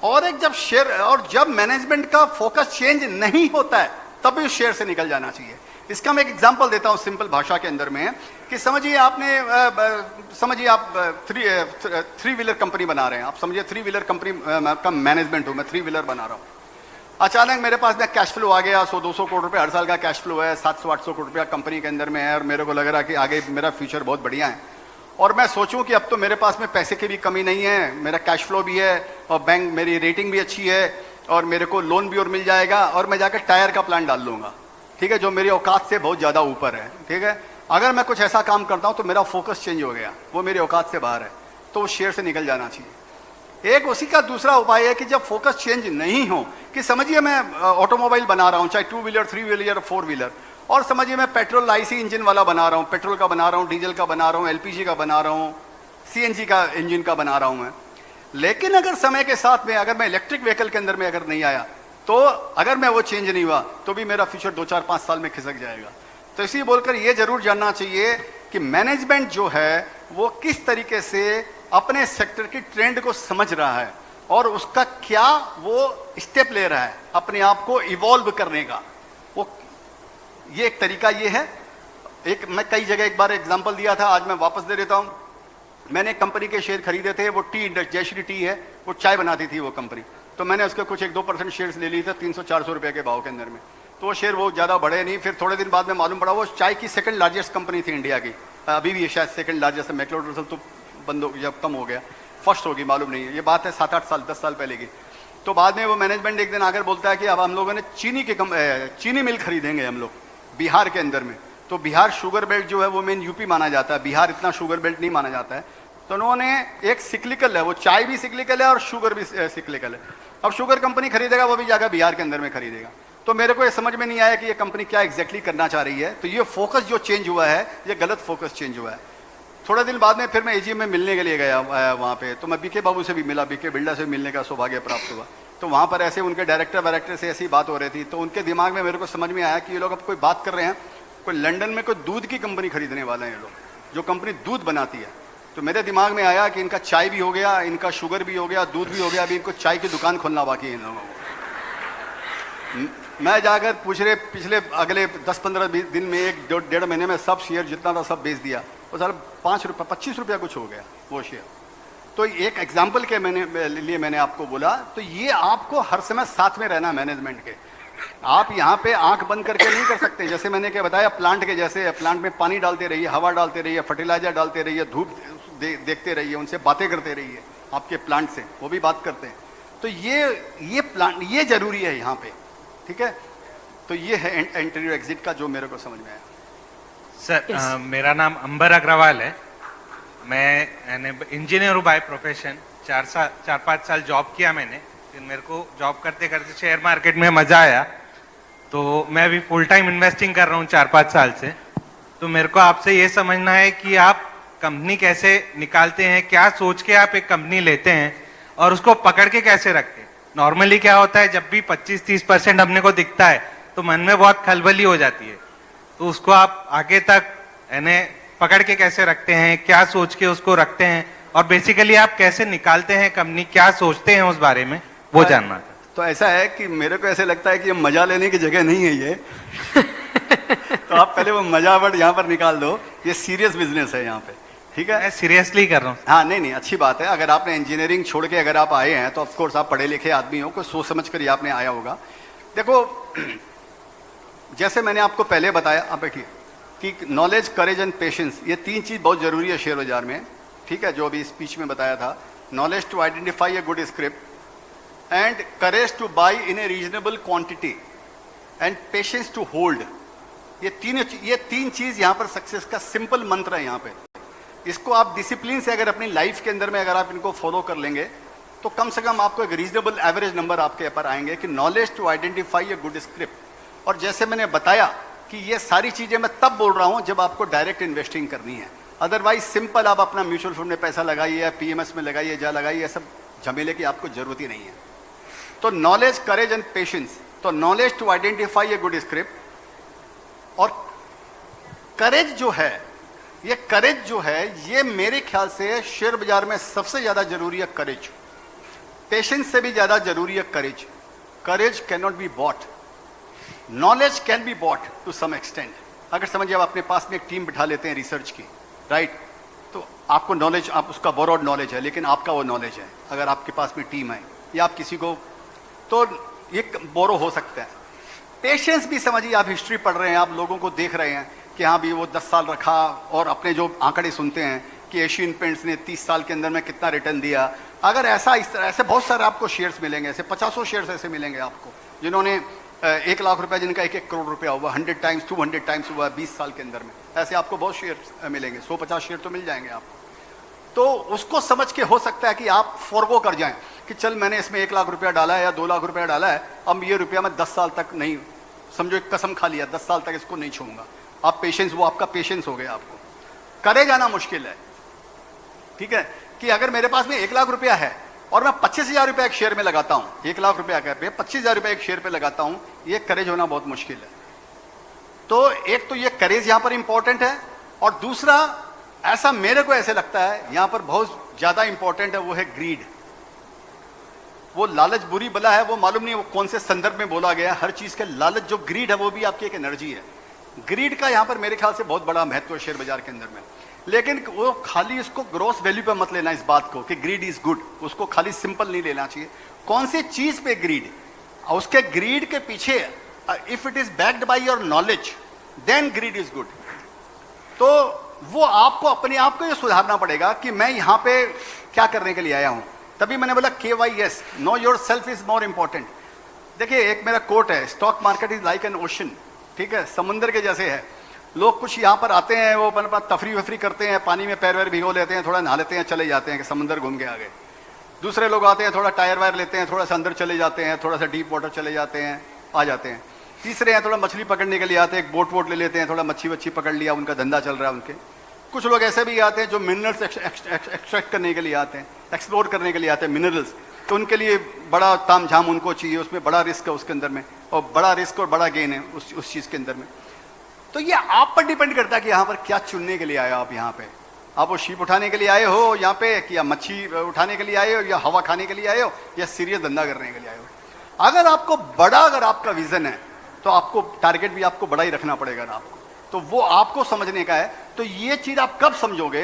और एक जब मैनेजमेंट का फोकस चेंज नहीं होता है, तब भी उस शेयर से निकल जाना चाहिए। इसका मैं एक एग्जांपल देता हूं सिंपल भाषा के अंदर में, कि समझिए आप 3 व्हीलर कंपनी बना रहे हैं। आप समझिए 3 व्हीलर कंपनी का मैनेजमेंट हूं, मैं 3 व्हीलर बना रहा हूं। अचानक मेरे पास में कैश फ्लो आ गया, 100-200 करोड़ रुपए हर साल का कैश फ्लो है, 700-800 करोड़ रुपया कंपनी के अंदर में है, और मेरे को लग रहा कि आगे मेरा फ्यूचर बहुत बढ़िया है। और मैं सोचूं कि अब तो मेरे पास में पैसे की भी कमी नहीं है, मेरा कैश फ्लो भी है, और बैंक मेरी रेटिंग भी अच्छी है, और मेरे को लोन भी और मिल जाएगा, और मैं जाकर टायर का प्लांट डाल लूंगा, ठीक है, जो मेरी औकात से बहुत ज़्यादा ऊपर है, ठीक है। अगर मैं कुछ ऐसा काम करता हूं तो मेरा फोकस चेंज हो गया, वो मेरी औकात से बाहर है, तो उस शेयर से निकल जाना चाहिए। एक उसी का दूसरा उपाय है कि जब फोकस चेंज नहीं हो, कि समझिए मैं ऑटोमोबाइल बना रहा हूं, चाहे 2 व्हीलर 3 व्हीलर 4 व्हीलर, और समझिए मैं पेट्रोल IC इंजन वाला बना रहा हूं, पेट्रोल का बना रहा हूं, डीजल का बना रहा हूं, LPG का बना रहा हूं, CNG का इंजन का बना रहा हूं मैं। लेकिन अगर समय के साथ में अगर मैं इलेक्ट्रिक व्हीकल के अंदर में अगर नहीं आया, तो अगर मैं वो चेंज नहीं हुआ, तो भी मेरा फ्यूचर 2, 4, 5 साल में खिसक जाएगा। तो इसी बोलकर ये जरूर जानना चाहिए कि मैनेजमेंट जो है वो किस तरीके से अपने सेक्टर की ट्रेंड को समझ रहा है, और उसका क्या वो स्टेप ले रहा है अपने आप को इवॉल्व करने का। वो ये एक तरीका ये है। एक मैं कई जगह एक बार एग्जांपल दिया था, आज मैं वापस दे देता हूं। मैंने एक कंपनी के शेयर खरीदे थे, वो टी इंडस्ट्री, जयश्री टी है, वो चाय बनाती थी वो कंपनी, तो मैंने उसके कुछ 1-2% शेयर्स ले लिए थे 300-400 रुपए के भाव के अंदर में। तो वो शेयर वो ज़्यादा बढ़े नहीं, फिर थोड़े दिन बाद में मालूम पड़ा वो चाय की सेकंड लार्जेस्ट कंपनी थी इंडिया की, अभी भी शायद सेकंड लार्जेस्ट है, मैक्लोडगल तो बंद हो, जब कम हो गया, फर्स्ट होगी मालूम नहीं, ये बात है 7-8 साल 10 साल पहले की। तो बाद में वो मैनेजमेंट एक दिन आकर बोलता है कि अब हम लोगों ने चीनी मिल खरीदेंगे हम लोग बिहार के अंदर में। तो बिहार शुगर बेल्ट जो है वो मेन यूपी माना जाता है, बिहार इतना शुगर बेल्ट नहीं माना जाता है। तो उन्होंने एक सिक्लिकल है, वो चाय भी सिक्लिकल है और शुगर भी सिक्लिकल है, अब शुगर कंपनी खरीदेगा वो भी जाकर बिहार के अंदर में खरीदेगा। तो मेरे को ये समझ में नहीं आया कि ये कंपनी क्या एग्जैक्टली करना चाह रही है। तो ये फोकस जो चेंज हुआ है, ये गलत फोकस चेंज हुआ है। थोड़ा दिन बाद में फिर मैं AGM में मिलने के लिए गया वहाँ पे, तो मैं BK बाबू से भी मिला, BK बिल्डा से मिलने का सौभाग्य प्राप्त हुआ। तो वहाँ पर ऐसे उनके डायरेक्टर से ऐसी बात हो रही थी, तो उनके दिमाग में मेरे को समझ में आया कि ये लोग अब कोई बात कर रहे हैं, कोई लंदन में कोई दूध की कंपनी खरीदने वाले हैं ये लोग, जो कंपनी दूध बनाती है। तो मेरे दिमाग में आया कि इनका चाय भी हो गया, इनका शुगर भी हो गया, दूध भी हो गया, अभी इनको चाय की दुकान खोलना बाकी है इन लोगों को। मैं जाकर पूछ रहे, पिछले अगले 10-15 दिन में, 1-1.5 महीने में सब शेयर जितना था सब बेच दिया, वो सारा 5 रुपये 25 रुपया कुछ हो गया वो शेयर। तो एक एग्जाम्पल के लिए मैंने आपको बोला। तो ये आपको हर समय साथ में रहना मैनेजमेंट के। आप यहाँ पे आंख बंद करके नहीं कर सकते। जैसे मैंने क्या बताया, प्लांट के जैसे, प्लांट में पानी डालते रहिए, हवा डालते रहिए, फर्टिलाइजर डालते रहिए, धूप देखते रहिए, उनसे बातें करते रहिए, आपके प्लांट से वो भी बात करते हैं। तो ये प्लान ये जरूरी है यहाँ पे, ठीक है। तो ये है एंट्री और एग्जिट का जो मेरे को समझ में आया। Sir Yes. मेरा नाम अंबर अग्रवाल है। मैं इंजीनियर हूँ बाय प्रोफेशन। 4-5 साल जॉब किया मैंने, फिर मेरे को जॉब करते करते शेयर मार्केट में मजा आया, तो मैं अभी फुल टाइम इन्वेस्टिंग कर रहा हूँ 4-5 साल से। तो मेरे को आपसे ये समझना है कि आप कंपनी कैसे निकालते हैं, क्या सोच के आप एक कंपनी लेते हैं और उसको पकड़ के कैसे रखते हैं। नॉर्मली क्या होता है, जब भी 25-30% अपने को दिखता है तो मन में बहुत खलबली हो जाती है, तो उसको आप आगे तक यानी पकड़ के कैसे रखते हैं, क्या सोच के उसको रखते हैं, और बेसिकली आप कैसे निकालते हैं कंपनी, क्या सोचते हैं उस बारे में, वो जानना था। तो ऐसा है कि मेरे को ऐसे लगता है कि ये मजा लेने की जगह नहीं है ये तो आप पहले वो मजा वर्ड यहाँ पर निकाल दो, ये सीरियस बिजनेस है यहाँ पे, ठीक है। मैं सीरियसली कर रहा हूँ। हाँ नहीं अच्छी बात है। अगर आपने इंजीनियरिंग छोड़ के अगर आप आए हैं तो ऑफकोर्स आप पढ़े लिखे आदमी हो, कोई सोच समझ कर ही आपने आया होगा। देखो जैसे मैंने आपको पहले बताया, आप देखिए कि नॉलेज, करेज एंड पेशेंस, ये 3 चीज बहुत जरूरी है शेयर बाजार में, ठीक है, जो अभी स्पीच में बताया था। Knowledge to identify a good script and courage to buy in a reasonable quantity and patience to hold. ये तीन चीज यहाँ पर सक्सेस का सिंपल मंत्र है यहाँ पे। इसको आप डिसिप्लिन से अगर अपनी लाइफ के अंदर में अगर आप इनको फॉलो कर लेंगे तो कम से कम आपको एक रीजनेबल एवरेज नंबर आपके ऊपर आएंगे कि knowledge to identify a good script. और जैसे मैंने बताया कि ये सारी चीजें मैं तब बोल रहा हूं जब आपको डायरेक्ट इन्वेस्टिंग करनी है। अदरवाइज सिंपल आप अपना म्यूचुअल फंड में पैसा लगाइए या पीएमएस में लगाइए, जा लगाइए, ये सब झमेले की आपको जरूरत ही नहीं है। तो नॉलेज, करेज एंड पेशेंस। तो knowledge to identify a good script और करेज जो है, ये करेज जो है ये मेरे ख्याल से शेयर बाजार में सबसे ज्यादा जरूरी है करेज। पेशेंस से भी ज्यादा जरूरी है courage. Courage can not be bought, knowledge can be bought to some extent. अगर समझिए आप अपने पास में एक टीम बिठा लेते हैं रिसर्च की, राइट, तो आपको नॉलेज, आप उसका बोरोड नॉलेज है लेकिन आपका वो नॉलेज है। अगर आपके पास में टीम है या आप किसी को, तो ये बोरो हो सकता है। पेशेंस भी समझिए, आप हिस्ट्री पढ़ रहे हैं, आप लोगों को देख रहे हैं कि हाँ भी वो 10 साल रखा, और अपने जो आंकड़े सुनते हैं कि एशियन पेंट्स ने 30 साल के अंदर में कितना रिटर्न दिया। अगर ऐसा इस तरह ऐसे बहुत सारे आपको शेयर्स मिलेंगे, ऐसे 50 शेयर्स ऐसे मिलेंगे आपको जिन्होंने 1 लाख रुपया, जिनका 1-1 करोड़ रुपया हुआ, 100 टाइम्स 200 टाइम्स हुआ 20 साल के अंदर में। ऐसे आपको बहुत शेयर मिलेंगे, 150 शेयर तो मिल जाएंगे आपको। तो उसको समझ के हो सकता है कि आप फॉरगो कर जाएं कि चल मैंने इसमें 1 लाख रुपया डाला है या 2 लाख रुपया डाला है, अब ये रुपया मैं 10 साल तक नहीं, समझो एक कसम खा लिया 10 साल तक इसको नहीं छूऊंगा। आप पेशेंस, वो आपका पेशेंस हो गया। आपको करे जाना मुश्किल है, ठीक है, कि अगर मेरे पास में 1 लाख रुपया है और मैं 25,000 रुपया एक शेयर में लगाता हूं, 1 लाख रुपया पे 25,000 रुपया एक शेयर पे लगाता हूं, ये करेज होना बहुत मुश्किल है। तो एक तो ये करेज यहां पर इंपॉर्टेंट है, और दूसरा ऐसा मेरे को ऐसे लगता है यहां पर बहुत ज्यादा इंपॉर्टेंट है, वो है ग्रीड। वो लालच बुरी बला है, वो मालूम नहीं वो कौन से संदर्भ में बोला गया। हर चीज के लालच, जो ग्रीड है वो भी आपकी एक एनर्जी है। ग्रीड का यहां पर मेरे ख्याल से बहुत बड़ा महत्व है शेयर बाजार के अंदर में। लेकिन वो खाली इसको ग्रॉस वैल्यू पे मत लेना इस बात को कि ग्रीड इज गुड, उसको खाली सिंपल नहीं लेना चाहिए। कौन सी चीज पे ग्रीड, उसके ग्रीड के पीछे if it is backed by your knowledge then greed is good. तो वो आपको अपने आप को ये सुधारना पड़ेगा कि मैं यहां पे क्या करने के लिए आया हूं। तभी मैंने बोला KYS, no your self is more important. देखिए एक मेरा कोट है, stock market is like an ocean, ठीक है, समुद्र के जैसे है। लोग कुछ यहाँ पर आते हैं, वो अपने पास तफरी वफरी करते हैं, पानी में पैर वैर भिगो लेते हैं, थोड़ा नहा लेते हैं, चले जाते हैं कि समुद्र घूम के आ गए। दूसरे लोग आते हैं, थोड़ा टायर वायर लेते हैं, थोड़ा सा अंदर चले जाते हैं, थोड़ा सा डीप वाटर चले जाते हैं, आ जाते हैं। तीसरे हैं थोड़ा मछली पकड़ने के लिए आते हैं, एक बोट वोट ले लेते हैं, थोड़ा मच्छी वच्छी पकड़ लिया, उनका धंधा चल रहा है उनके। कुछ लोग ऐसे भी आते हैं जो मिनरल्स एक्सट्रैक्ट करने के लिए आते हैं, एक्सप्लोर करने के लिए आते हैं मिनरल्स, तो उनके लिए बड़ा ताम झाम उनको चाहिए, उसमें बड़ा रिस्क है उसके अंदर में, और बड़ा रिस्क और बड़ा गेन है उस चीज़ के अंदर में। तो ये आप पर डिपेंड करता है कि यहाँ पर क्या चुनने के लिए आए हो आप। यहाँ पे आप वो शीप उठाने के लिए आए हो यहाँ पे, कि या मच्छी उठाने के लिए आए हो, या हवा खाने के लिए आए हो, या सीरियस धंधा करने के लिए आए हो। अगर आपको बड़ा, अगर आपका विजन है तो आपको टारगेट भी आपको बड़ा ही रखना पड़ेगा ना आपको, तो वो आपको समझने का है। तो ये चीज आप कब समझोगे,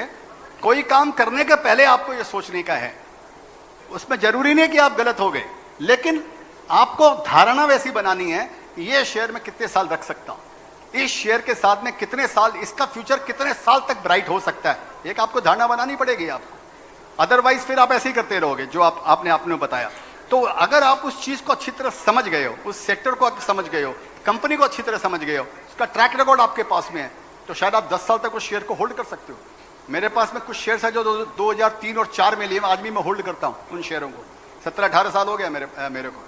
कोई काम करने के पहले आपको ये सोचने का है। उसमें जरूरी नहीं कि आप गलत हो गए, लेकिन आपको धारणा वैसी बनानी है, ये शेयर में कितने साल रख सकता हूं, इस शेयर के साथ में कितने साल, इसका फ्यूचर कितने साल तक ब्राइट हो सकता है, एक आपको धारणा बनानी पड़ेगी आपको। अदरवाइज फिर आप ऐसे ही करते रहोगे जो आपने बताया। तो अगर आप उस चीज को अच्छी तरह समझ गए हो, उस सेक्टर को समझ गए हो, कंपनी को अच्छी तरह समझ गए हो, उसका ट्रैक रिकॉर्ड आपके पास में है, तो शायद आप 10 साल तक उस शेयर को होल्ड कर सकते हो। मेरे पास में कुछ शेयर्स है जो 2003 और 4 में लिए, आज भी मैं होल्ड करता हूं उन शेयरों को। 17-18 साल हो गया मेरे को।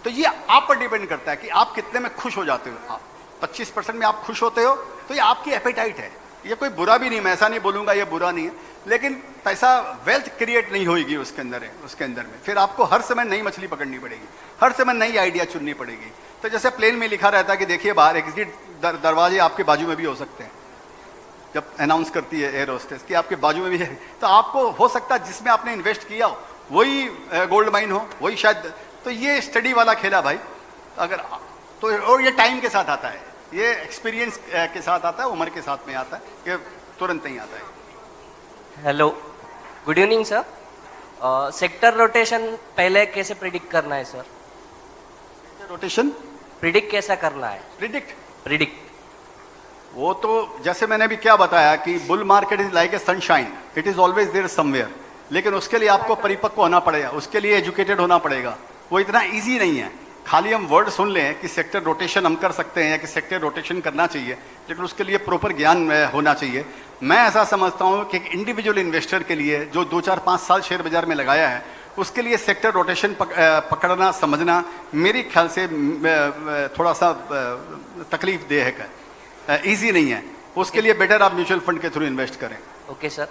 तो ये आप पर डिपेंड करता है कि आप कितने में खुश हो जाते हो। 25% में आप खुश होते हो तो ये आपकी एपेटाइट है। ये कोई बुरा भी नहीं, मैं ऐसा नहीं बोलूंगा ये बुरा नहीं है, लेकिन पैसा वेल्थ क्रिएट नहीं होगी उसके अंदर है, उसके अंदर में फिर आपको हर समय नई मछली पकड़नी पड़ेगी, हर समय नई आइडिया चुननी पड़ेगी। तो जैसे प्लेन में लिखा रहता है कि देखिए बाहर एग्जिट दरवाजे आपके बाजू में भी हो सकते हैं, जब अनाउंस करती है एयर होस्टेस कि आपके बाजू में भी है, तो आपको हो सकता है जिसमें आपने इन्वेस्ट किया हो वही गोल्ड माइन हो, वही शायद। तो ये स्टडी वाला खेला भाई, अगर तो और ये टाइम के साथ आता है, ये एक्सपीरियंस के साथ आता है, उम्र के साथ में आता है, ये तुरंत नहीं आता है। Hello, good evening sir. Sector rotation पहले कैसे प्रिडिक्ट करना है सर? रोटेशन प्रिडिक्ट कैसा करना है? प्रिडिक्ट वो तो जैसे मैंने भी क्या बताया कि bull market is like a sunshine, it is always there somewhere, लेकिन उसके लिए आपको परिपक्व होना पड़ेगा, उसके लिए एजुकेटेड होना पड़ेगा। वो इतना इजी नहीं है खाली हम वर्ड सुन लें कि सेक्टर रोटेशन हम कर सकते हैं या कि सेक्टर रोटेशन करना चाहिए, लेकिन उसके लिए प्रॉपर ज्ञान होना चाहिए। मैं ऐसा समझता हूं कि एक इंडिविजुअल इन्वेस्टर के लिए जो 2-4-5 साल शेयर बाजार में लगाया है, उसके लिए सेक्टर रोटेशन पकड़ना समझना मेरे ख्याल से थोड़ा सा तकलीफ देह है, ईजी नहीं है। उसके लिए बेटर आप म्यूचुअल फंड के थ्रू इन्वेस्ट करें। Okay sir.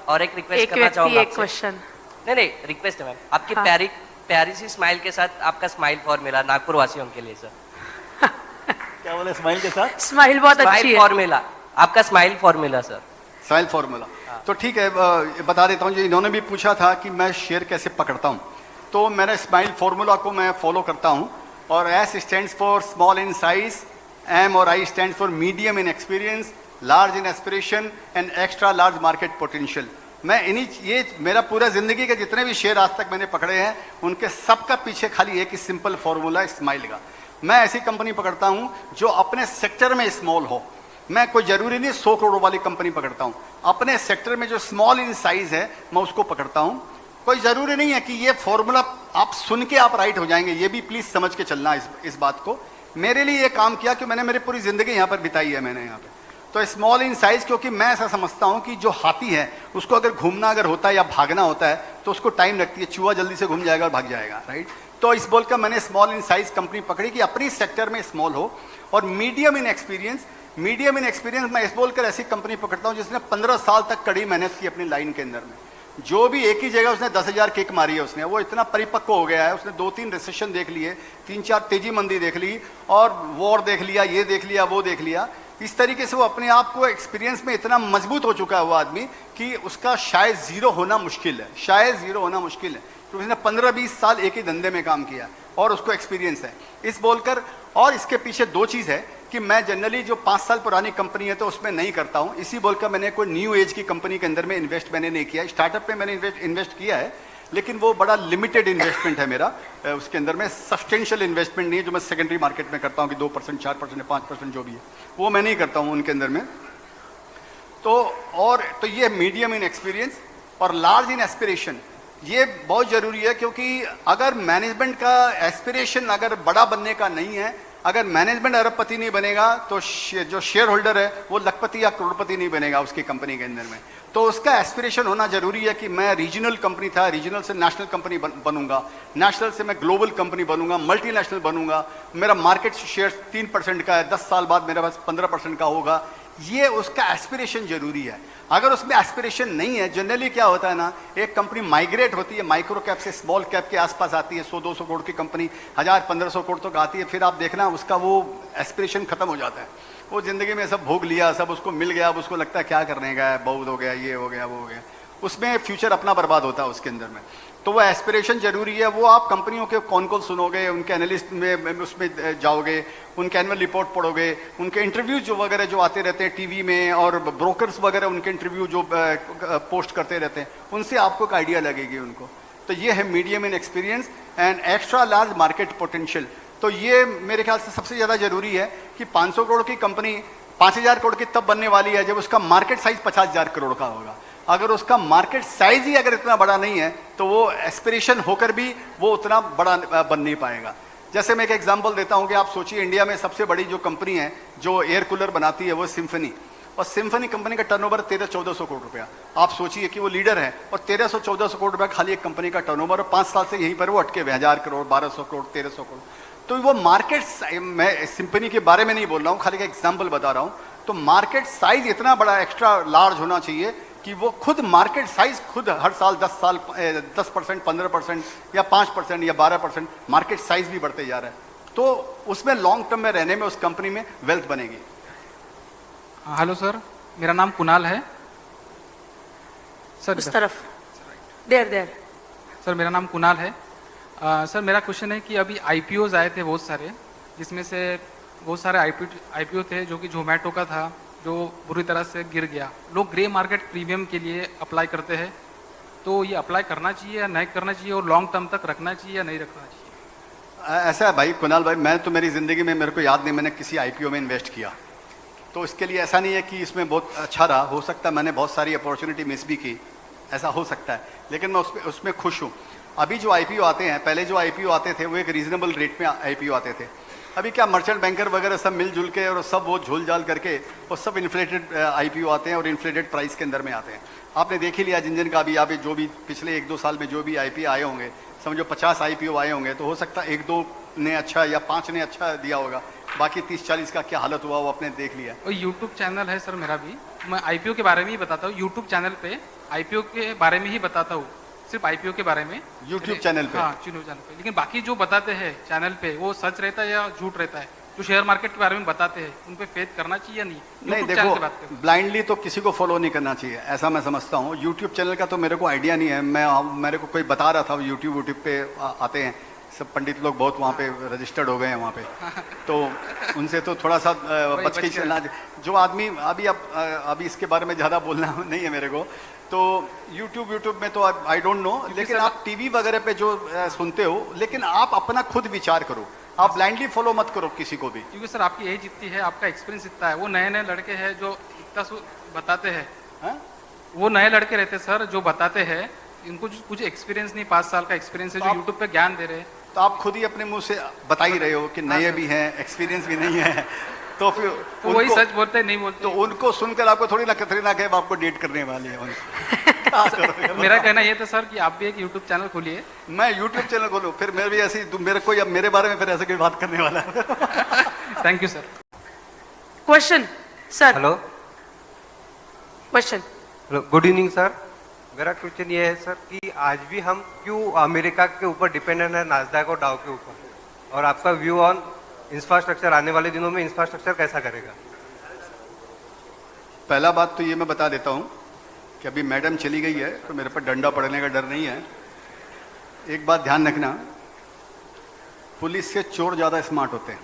और एक रिक्वेस्ट करना चाहूंगा एक क्वेश्चन। नहीं रिक्वेस्ट है मैम, आपकी प्यारी सी स्माइल के साथ आपका स्माइल फॉर्मूला नागपुर वासियों के लिए सर। क्या बोले स्माइल के साथ? स्माइल बहुत अच्छी स्माइल है। फॉर्मूला, आपका smile formula sir. Smile formula तो ठीक है, बता देता हूँ। जो इन्होंने भी पूछा था कि मैं शेयर कैसे पकड़ता हूँ, तो मेरा स्माइल फॉर्मूला को मैं फॉलो करता हूँ। और S stands for small in size, M और I stands for medium in experience, large in aspiration and extra large market potential. मैं ये मेरा पूरा जिंदगी के जितने भी शेयर आज तक मैंने पकड़े हैं, उनके सबका पीछे खाली एक ही सिंपल फॉर्मूला स्माइल का। मैं ऐसी कंपनी पकड़ता हूं जो अपने सेक्टर में स्मॉल हो। मैं कोई जरूरी नहीं 100 करोड़ वाली कंपनी पकड़ता हूं, अपने सेक्टर में जो स्मॉल इन साइज है मैं उसको पकड़ता हूं। कोई जरूरी नहीं है कि ये फॉर्मूला आप सुन के आप राइट हो जाएंगे, ये भी प्लीज समझ के चलना इस बात को। मेरे लिए ये काम किया कि मैंने मेरी पूरी जिंदगी यहां पर बिताई है मैंने यहाँ पे। तो स्मॉल इन साइज, क्योंकि मैं ऐसा समझता हूं कि जो हाथी है उसको अगर घूमना अगर होता है या भागना होता है तो उसको टाइम लगती है, चूहा जल्दी से घूम जाएगा और भाग जाएगा, राइट। तो इस बोल कर मैंने स्मॉल इन साइज कंपनी पकड़ी कि अपनी सेक्टर में स्मॉल हो। और मीडियम इन एक्सपीरियंस मैं इस बोलकर ऐसी कंपनी पकड़ता हूं जिसने 15 साल तक कड़ी मेहनत की अपनी लाइन के अंदर में। जो भी एक ही जगह उसने 10,000 किक मारी है, उसने वो इतना परिपक्व हो गया है, उसने 2-3 रिसेशन देख लिए, 3-4 तेजी मंदी देख ली, और वॉर देख लिया, ये देख लिया, वो देख लिया। इस तरीके से वो अपने आप को एक्सपीरियंस में इतना मजबूत हो चुका है वो आदमी कि उसका शायद जीरो होना मुश्किल है, क्योंकि उसने 15-20 साल एक ही धंधे में काम किया और उसको एक्सपीरियंस है इस बोलकर। और इसके पीछे 2 चीज़ है कि मैं जनरली जो 5 साल पुरानी कंपनी है तो उसमें नहीं करता हूं, इसी बोलकर मैंने कोई न्यू एज की कंपनी के अंदर में इन्वेस्ट मैंने नहीं किया। स्टार्टअप पे मैंने इन्वेस्ट किया है, लेकिन वो बड़ा लिमिटेड इन्वेस्टमेंट है मेरा, उसके अंदर में सब्सटेंशियल इन्वेस्टमेंट नहीं है जो मैं सेकेंडरी मार्केट में करता हूँ कि 2%, 4%, 5% जो भी है वो मैं नहीं करता हूँ उनके अंदर में। तो ये मीडियम इन एक्सपीरियंस और लार्ज इन एस्पिरेशन, ये बहुत जरूरी है। क्योंकि अगर मैनेजमेंट का एस्पिरेशन अगर बड़ा बनने का नहीं है, अगर मैनेजमेंट अरबपति नहीं बनेगा तो जो शेयर होल्डर है वो लखपति या करोड़पति नहीं बनेगा उसकी कंपनी के अंदर में। तो उसका एस्पिरेशन होना जरूरी है कि मैं रीजनल कंपनी था, रीजनल से नेशनल कंपनी बनूंगा, नेशनल से मैं ग्लोबल कंपनी बनूंगा, मल्टीनेशनल बनूंगा, मेरा मार्केट शेयर 3% का है, 10 साल बाद मेरे पास 15% का होगा। ये उसका एस्पिरेशन जरूरी है। अगर उसमें एस्पिरेशन नहीं है, जनरली क्या होता है ना, एक कंपनी माइग्रेट होती है, माइक्रो कैप से स्मॉल कैप के आसपास आती है, 100-200 करोड़ की कंपनी 1000-1500 करोड़ तक आती है, फिर आप देखना उसका वो एस्पिरेशन खत्म हो जाता है। वो जिंदगी में सब भोग लिया, सब उसको मिल गया, अब उसको लगता है क्या करने का है, बहुत हो गया, ये हो गया, वो हो गया, उसमें फ्यूचर अपना बर्बाद होता है उसके अंदर में। तो वो एस्पिरेशन जरूरी है। वो आप कंपनियों के कौन सुनोगे, उनके एनालिस्ट में उसमें जाओगे, उनके एनुअल रिपोर्ट पढ़ोगे, उनके इंटरव्यूज जो वगैरह जो आते रहते हैं टीवी में, और ब्रोकर्स वगैरह उनके इंटरव्यू जो पोस्ट करते रहते हैं, उनसे आपको एक आइडिया लगेगी उनको। तो ये है medium in experience and extra large market potential. तो ये मेरे ख्याल से सबसे ज़्यादा जरूरी है कि 500 करोड़ की कंपनी 5000 करोड़ की तब बनने वाली है जब उसका मार्केट साइज 50,000 करोड़ का होगा। अगर उसका मार्केट साइज ही अगर इतना बड़ा नहीं है तो वो एस्पिरेशन होकर भी वो उतना बड़ा बन नहीं पाएगा। जैसे मैं एक एग्जांपल देता हूं कि आप सोचिए इंडिया में सबसे बड़ी जो कंपनी है जो एयर कूलर बनाती है वो सिम्फनी, और सिम्फनी कंपनी का टर्नओवर 1300-1400 करोड़ रुपया। आप सोचिए कि वो लीडर है और 1300-1400 करोड़ रुपया खाली एक कंपनी का टर्नओवर, और 5 साल से यहीं पर वो अटके हुए 1000 करोड़, 1200 करोड़, 1300 करोड़। तो वो मार्केट, मैं सिम्फनी के बारे में नहीं बोल रहा हूँ, खाली का एग्जाम्पल बता रहा हूँ। तो मार्केट साइज इतना बड़ा एक्स्ट्रा लार्ज होना चाहिए कि वो खुद मार्केट साइज खुद हर साल 10%, 15% या 5% या 12% मार्केट साइज भी बढ़ते जा रहा है। तो उसमें लॉन्ग टर्म में रहने में उस कंपनी में वेल्थ बनेगी। हेलो सर, मेरा नाम कुणाल है सर। उस तरफ, देर। सर मेरा नाम कुणाल है। सर मेरा क्वेश्चन है कि अभी आईपीओज आए थे बहुत सारे, जिसमें से बहुत सारे आईपीओ थे जो कि जोमेटो का था, जो बुरी तरह से गिर गया। लोग ग्रे मार्केट प्रीमियम के लिए अप्लाई करते हैं, तो ये अप्लाई करना चाहिए या नहीं करना चाहिए, और लॉन्ग टर्म तक रखना चाहिए या नहीं रखना चाहिए? ऐसा है भाई कुणाल भाई, मैं तो मेरी ज़िंदगी में मेरे को याद नहीं मैंने किसी आईपीओ में इन्वेस्ट किया, तो इसके लिए ऐसा नहीं है कि इसमें बहुत अच्छा रहा। हो सकता है मैंने बहुत सारी अपॉर्चुनिटी मिस भी की, ऐसा हो सकता है, लेकिन मैं उसमें खुश हूँ। अभी जो आईपीओ आते हैं, पहले जो आईपीओ आते थे वो एक रीजनेबल रेट में आईपीओ आते थे। अभी क्या मर्चेंट बैंकर वगैरह सब मिलजुल के और सब वो झोल झाल करके वो सब इन्फ्लेटेड आईपीओ आते हैं और इन्फ्लेटेड प्राइस के अंदर में आते हैं। आपने देख ही लिया जिन का भी अभी जो भी पिछले 1-2 साल में जो भी आईपीओ आए होंगे, समझो 50 आईपीओ आए होंगे, तो हो सकता है 1-2 ने अच्छा या 5 ने अच्छा दिया होगा, बाकी 30-40 का क्या हालत हुआ वो आपने देख लिया। और यूट्यूब चैनल है सर मेरा भी, मैं आईपीओ के बारे में ही बताता हूँ। यूट्यूब चैनल पे आईपीओ के बारे में ही बताता हूँ, सिर्फ आईपीओ के बारे में यूट्यूब चैनल पे? हाँ, यूट्यूब चैनल पे। लेकिन बाकी जो बताते हैं चैनल पे वो सच रहता है या झूठ रहता है? जो शेयर मार्केट के बारे में बताते हैं उन पे फेथ करना चाहिए या नहीं? नहीं देखो, ब्लाइंडली तो किसी को फॉलो नहीं करना चाहिए, ऐसा मैं समझता हूँ। यूट्यूब चैनल का तो मेरे को आइडिया नहीं है, मेरे को कोई बता रहा था यूट्यूब पे आते हैं सब पंडित लोग, बहुत वहाँ पे रजिस्टर्ड हो गए हैं वहाँ पे, तो उनसे तो थोड़ा सा बच के चलना। जो आदमी अभी इसके बारे में ज़्यादा बोलना नहीं है मेरे को, तो यूट्यूब में तो आई डोंट नो, लेकिन आप टीवी वगैरह पे जो सुनते हो, लेकिन आप अपना खुद विचार करो, आप ब्लाइंडली फॉलो मत करो किसी को भी। क्योंकि सर आपकी एज इतनी है, आपका एक्सपीरियंस इतना है, वो नए नए लड़के हैं जो इतना बताते हैं, वो नए लड़के रहते हैं सर जो बताते हैं, इनको कुछ एक्सपीरियंस नहीं, 5 साल का एक्सपीरियंस है, जो यूट्यूब पे ज्ञान दे रहे हैं। तो आप खुद ही अपने मुंह से बता ही रहे हो कि नए भी हैं, एक्सपीरियंस भी नहीं है, तो फिर तो वही सच बोलते नहीं बोलते, तो उनको सुनकर आपको थोड़ी ना कतरीना कैफ आपको डेट करने वाली है। मेरा कहना ये था सर कि आप भी एक यूट्यूब चैनल खोलिए। मैं यूट्यूब चैनल खोलूं, फिर मैं भी ऐसी मेरे को, अब मेरे बारे में फिर ऐसे कोई बात करने वाला है। Thank you sir. Question sir. Hello question. Hello, good evening sir. मेरा क्वेश्चन ये है सर कि आज भी हम क्यों अमेरिका के ऊपर डिपेंडेंट है, नास्डैक और डाउ के ऊपर, और आपका व्यू ऑन इंफ्रास्ट्रक्चर, आने वाले दिनों में इंफ्रास्ट्रक्चर कैसा करेगा? पहला बात तो ये मैं बता देता हूँ कि अभी मैडम चली गई है तो मेरे पर डंडा पड़ने का डर नहीं है। एक बात ध्यान रखना, पुलिस से चोर ज्यादा स्मार्ट होते हैं।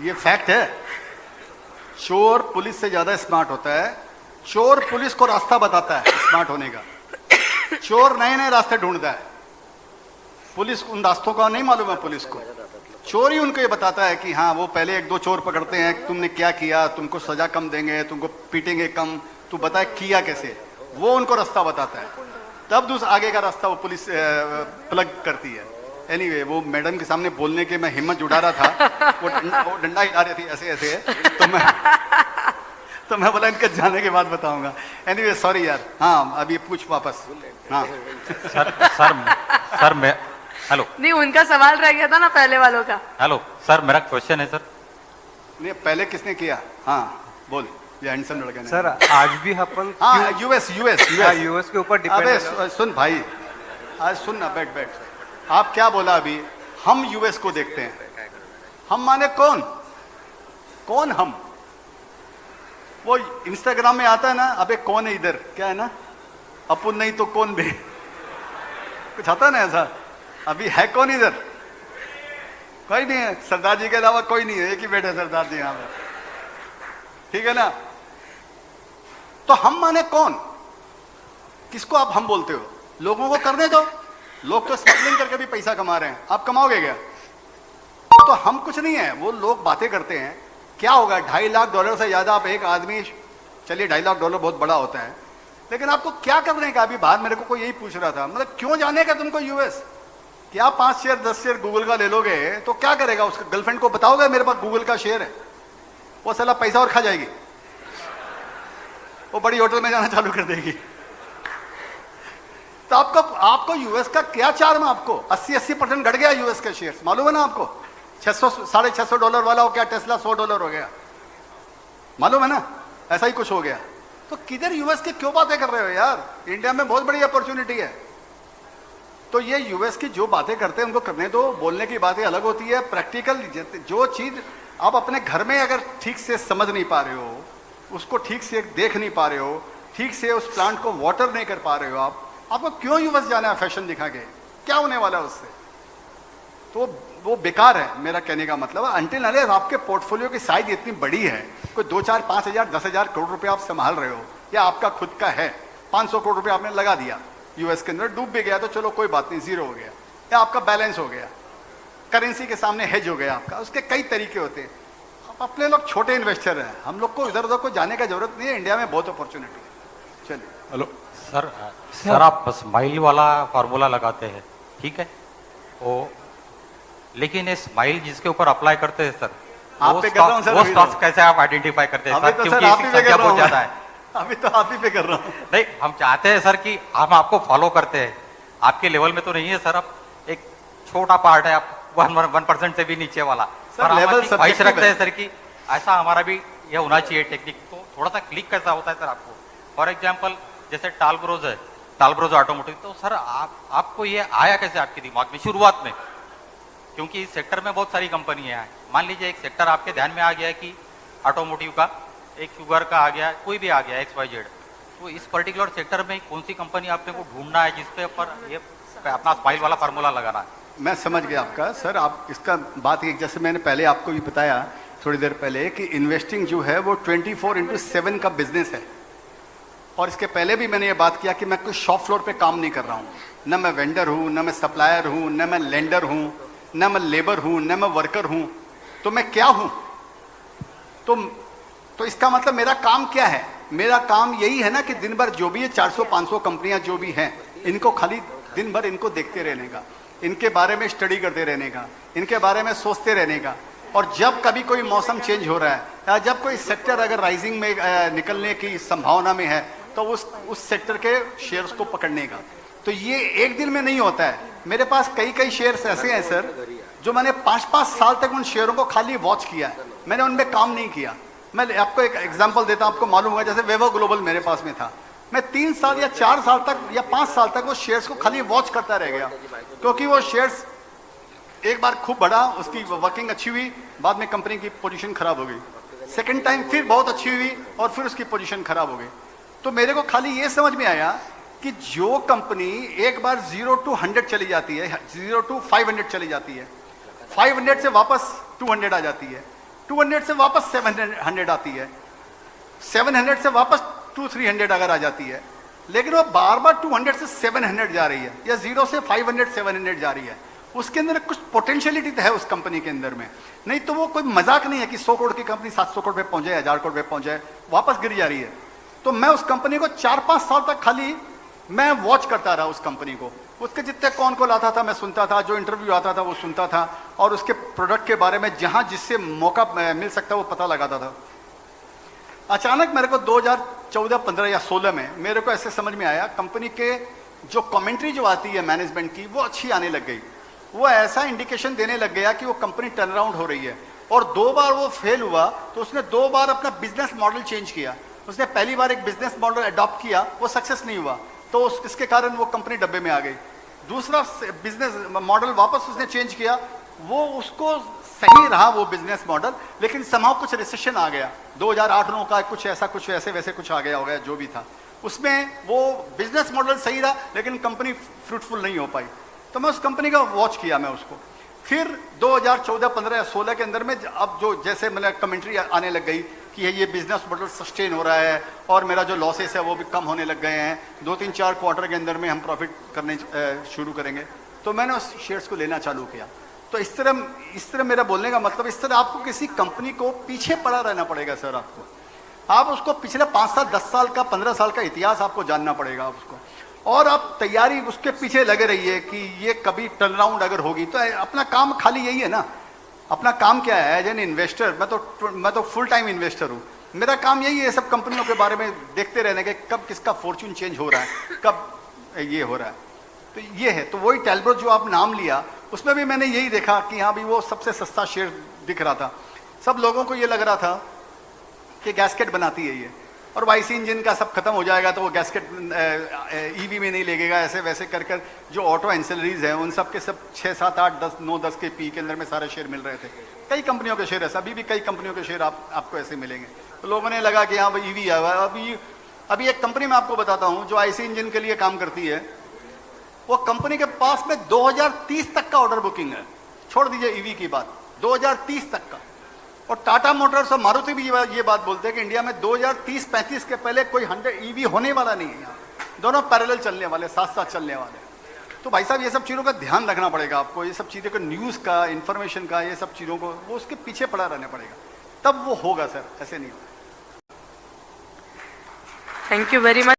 ये फैक्ट है, चोर पुलिस से ज्यादा स्मार्ट होता है। चोर पुलिस को रास्ता बताता है स्मार्ट होने का, चोर नए नए रास्ते ढूंढता है, पुलिस उन रास्तों का नहीं मालूम है पुलिस को। चोर ही उनको ये बताता है कि हाँ वो पहले 1-2 चोर पकड़ते हैं, तुमने क्या किया, तुमको सजा कम देंगे, तुमको पीटेंगे कम, तू बता किया कैसे, वो उनको रास्ता बताता है, तब आगे का रास्ता वो पुलिस प्लग करती है। एनीवे, वो मैडम के सामने बोलने के मैं हिम्मत जुटा रहा था, वो डंडा हिला रही थी ऐसे ऐसे, तो मैं बोला इनके जाने के बाद बताऊंगा। एनीवे सॉरी यार। हाँ अभी पूछ वापस। हाँ सर मैं हेलो, नहीं उनका सवाल रह गया था ना पहले वालों का। हेलो सर, मेरा क्वेश्चन है सर। नहीं पहले किसने किया? हाँ बोल, ये हैंडसम लड़का ने। सर आज भी अपन यूएस के ऊपर डिपेंड। सुन भाई, आज सुन ना, बैठ। आप क्या बोला अभी? हम यूएस को देखते हैं। हम माने कौन हम? वो इंस्टाग्राम में आता है ना, अबे कौन है इधर, क्या है ना, अपुन नहीं तो कौन भी, कुछ आता है ना ऐसा। अभी है कौन इधर? कोई नहीं है, सरदार जी के अलावा कोई नहीं है, एक ही बैठे सरदार जी यहां पर, ठीक है ना। तो हम माने कौन? किसको आप हम बोलते हो? लोगों को करने दो, लोग तो स्मगलिंग करके भी पैसा कमा रहे हैं, आप कमाओगे क्या? तो हम कुछ नहीं है, वो लोग बातें करते हैं क्या होगा? $2.5 लाख से ज्यादा आप एक आदमी, चलिए $2.5 लाख बहुत बड़ा होता है, लेकिन आपको क्या करने का? अभी बाहर मेरे को कोई यही पूछ रहा था, मतलब क्यों जाने का तुमको यूएस? क्या 5 शेयर 10 शेयर गूगल का ले लोगे तो क्या करेगा? उसका गर्लफ्रेंड को बताओगे मेरे पास गूगल का शेयर है? वो साला पैसा और खा जाएगी, वो बड़ी होटल में जाना चालू कर देगी। तो आपको यूएस का क्या चार्म? आपको 80% घट गया यूएस के शेयर्स, मालूम है ना आपको? $600-650 वाला हो क्या टेस्ला $100 हो गया, मालूम है ना? ऐसा ही कुछ हो गया। तो किधर यूएस की क्यों बातें कर रहे हो यार? इंडिया में बहुत बड़ी अपॉर्चुनिटी है। तो ये यूएस की जो बातें करते हैं उनको करने दो, बोलने की बातें अलग होती है। प्रैक्टिकल जो चीज आप अपने घर में अगर ठीक से समझ नहीं पा रहे हो, उसको ठीक से देख नहीं पा रहे हो, ठीक से उस प्लांट को वाटर नहीं कर पा रहे हो, आपको क्यों यूएस जाना है फैशन दिखा के? क्या होने वाला है उससे? तो वो बेकार है, मेरा कहने का मतलब है। अंटिल अनलेस आपके पोर्टफोलियो की साइज इतनी बड़ी है, कोई 2, 4, 5 हजार 10 हजार करोड़ रुपए आप संभाल रहे हो, या आपका खुद का है 500 करोड़ रुपए आपने लगा दिया यूएस के अंदर, डूब भी गया तो चलो कोई बात नहीं, जीरो हो गया, या आपका बैलेंस हो गया, करेंसी के सामने हेज हो गया आपका। उसके कई तरीके होते हैं। आप अपने लोग छोटे इन्वेस्टर हैं, हम लोग को इधर उधर को जाने का जरूरत नहीं है। इंडिया में बहुत अपॉर्चुनिटी है। चलिए। हेलो सर आप स्माइल वाला फार्मूला लगाते हैं, ठीक है, वो लेकिन ये स्माइल जिसके ऊपर अप्लाई करते हैं सर, आप पे कर रहा हूं सर, वो स्टॉक्स कैसे आप आइडेंटिफाई करते हैं सर? तो क्योंकि आप ही इसकी पे संख्या कर बहुत रहा ज्यादा हूं, है। अभी तो आप ही पे कर रहा हूं। नहीं, हम चाहते हैं सर कि हम आपको फॉलो करते हैं, आपके लेवल में तो नहीं है सर, आप एक छोटा पार्ट है, आप 1% से भी नीचे वाला, सर, पर हम लेवल अच्छी ख्वाहिश subjective रखते हैं है। सर कि ऐसा हमारा भी ये होना चाहिए टेक्निक। तो थोड़ा सा क्लिक कैसा होता है सर आपको? फॉर एग्जाम्पल जैसे टालब्रोज है, टालब्रोज ऑटोमोटिव, तो सर आपको ये आया कैसे आपके दिमाग में शुरुआत में? क्योंकि इस सेक्टर में बहुत सारी कंपनियां हैं, मान लीजिए एक सेक्टर आपके ध्यान में आ गया है कि ऑटोमोटिव का, एक शुगर का आ गया, कोई भी आ गया XYZ, तो इस पर्टिकुलर सेक्टर में कौन सी कंपनी आपने को ढूंढना है जिसपे ऊपर ये अपना स्माइल वाला फार्मूला लगाना है? मैं समझ गया आपका सर। आप इसका बात, जैसे मैंने पहले आपको भी बताया थोड़ी देर पहले कि इन्वेस्टिंग जो है वो 24/7 का बिजनेस है। और इसके पहले भी मैंने ये बात किया कि मैं कोई शॉप फ्लोर पे काम नहीं कर रहा हूँ, न मैं वेंडर हूँ, न मैं सप्लायर हूँ, न मैं लेंडर हूँ, न मैं लेबर हूँ, न मैं वर्कर हूँ। तो मैं क्या हूँ? तो इसका मतलब मेरा काम क्या है? मेरा काम यही है ना कि दिन भर जो भी ये 400-500 कंपनियां जो भी हैं, इनको खाली दिन भर इनको देखते रहने का, इनके बारे में स्टडी करते रहने का, इनके बारे में सोचते रहने का। और जब कभी कोई मौसम चेंज हो रहा है या जब कोई सेक्टर अगर राइजिंग में निकलने की संभावना में है, तो उस सेक्टर के शेयर्स को पकड़ने का। तो ये एक दिन में नहीं होता है। मेरे पास कई शेयर्स ऐसे हैं सर, जो मैंने 5-5 साल तक उन शेयरों को खाली वॉच किया है, मैंने उनमें काम नहीं किया। मैं आपको एक एग्जांपल देता हूं, आपको मालूम होगा, जैसे वेवो ग्लोबल मेरे पास में था, मैं 3 साल या 4 साल तक या 5 साल तक वो शेयर्स को खाली वॉच करता रह गया, क्योंकि वो शेयर्स एक बार खूब बढ़ा, उसकी वर्किंग अच्छी हुई, बाद में कंपनी की पोजीशन खराब हो गई, सेकंड टाइम फिर बहुत अच्छी हुई और फिर उसकी पोजीशन खराब हो गई। तो मेरे को खाली ये समझ में आया कि जो कंपनी एक बार 0 to 100 चली जाती है, 0 to 500 चली जाती है, 500 से वापस 200 आ जाती है, 200 से वापस 700 आती है, 700 से वापस 200-300 अगर आ जाती है, लेकिन वो बार बार 200 से 700 जा रही है या 0 से 500-700 जा रही है, उसके अंदर कुछ पोटेंशियलिटी तो है उस कंपनी के अंदर में। नहीं तो वो कोई मजाक नहीं है कि 100 करोड़ की कंपनी 700 करोड़ पे पहुंच जाए, 1000 करोड़ पे पहुंच जाए, वापस गिर जा रही है। तो मैं उस कंपनी को 4-5 साल तक खाली मैं वॉच करता रहा उस कंपनी को, उसके जितने कौन को लाता था मैं सुनता था, जो इंटरव्यू आता था वो सुनता था, और उसके प्रोडक्ट के बारे में जहां जिससे मौका मिल सकता वो पता लगाता था। अचानक मेरे को 2014, 15 या 16 में मेरे को ऐसे समझ में आया, कंपनी के जो कमेंट्री जो आती है मैनेजमेंट की, वो अच्छी आने लग गई। वो ऐसा इंडिकेशन देने लग गया कि वो कंपनी टर्न अराउंड हो रही है। और 2 बार वो फेल हुआ तो उसने 2 बार अपना बिजनेस मॉडल चेंज किया। उसने पहली बार एक बिजनेस मॉडल अडॉप्ट किया, वो सक्सेस नहीं हुआ, तो इसके कारण वो कंपनी डब्बे में आ गई। दूसरा बिजनेस मॉडल वापस उसने चेंज किया, वो उसको सही रहा वो बिजनेस मॉडल, लेकिन समाव कुछ रिसेशन आ गया 2008-9 का, कुछ ऐसे वैसे कुछ आ गया होगा जो भी था उसमें। वो बिजनेस मॉडल सही रहा लेकिन कंपनी फ्रूटफुल नहीं हो पाई। तो मैं उस कंपनी का वॉच किया मैं उसको। फिर 2014, 15 या 16 के अंदर में अब जो जैसे मतलब कमेंट्री आने लग गई कि ये बिजनेस मॉडल सस्टेन हो रहा है और मेरा जो लॉसेस है वो भी कम होने लग गए हैं, 2-3-4 क्वार्टर के अंदर में हम प्रॉफिट करने शुरू करेंगे, तो मैंने उस शेयर्स को लेना चालू किया। तो इस तरह मेरा बोलने का मतलब, इस तरह आपको किसी कंपनी को पीछे पड़ा रहना पड़ेगा सर। आप उसको पिछले 5 साल 10 साल का 15 साल का इतिहास आपको जानना पड़ेगा उसको, और आप तैयारी उसके पीछे लगे रहिए कि ये कभी टर्न अराउंड अगर होगी तो। अपना काम खाली यही है ना, अपना काम क्या है एज एन इन्वेस्टर। मैं तो फुल टाइम इन्वेस्टर हूँ, मेरा काम यही है सब कंपनियों के बारे में देखते रहने के, कब किसका फॉर्च्यून चेंज हो रहा है, कब ये हो रहा है। तो ये है, तो वही टैलब्रोज जो आप नाम लिया उसमें भी मैंने यही देखा कि हाँ भी वो सबसे सस्ता शेयर दिख रहा था। सब लोगों को ये लग रहा था कि गैस्केट बनाती है ये, और वाईसी इंजन का सब खत्म हो जाएगा तो वो गैस्केट ईवी में नहीं लगेगा, ऐसे वैसे कर कर जो ऑटो एंसिलरीज हैं उन सब के सब 6, 7, 8, 10, 9, 10 के पी के अंदर में सारे शेयर मिल रहे थे। कई कंपनियों के शेयर ऐसा, अभी भी कई कंपनियों के शेयर आपको ऐसे मिलेंगे। तो लोगों ने लगा कि हाँ भाई ईवी आया हुआ है। अभी एक कंपनी मैं आपको बताता हूँ जो आईसी इंजन के लिए काम करती है, वो कंपनी के पास में 2030 तक का ऑर्डर बुकिंग है। छोड़ दीजिए ईवी की बात, 2030 तक का। और टाटा मोटर्स और मारुति भी ये बात बोलते हैं कि इंडिया में 2030-35 के पहले कोई 100 ईवी होने वाला नहीं है यहाँ। दोनों पैरेलल चलने वाले, साथ साथ चलने वाले। तो भाई साहब ये सब चीज़ों का ध्यान रखना पड़ेगा आपको, ये सब चीज़ों को, न्यूज़ का, इन्फॉर्मेशन का, ये सब चीज़ों को वो उसके पीछे पड़ा रहना पड़ेगा, तब वो होगा सर, ऐसे नहीं होगा। Thank you very much.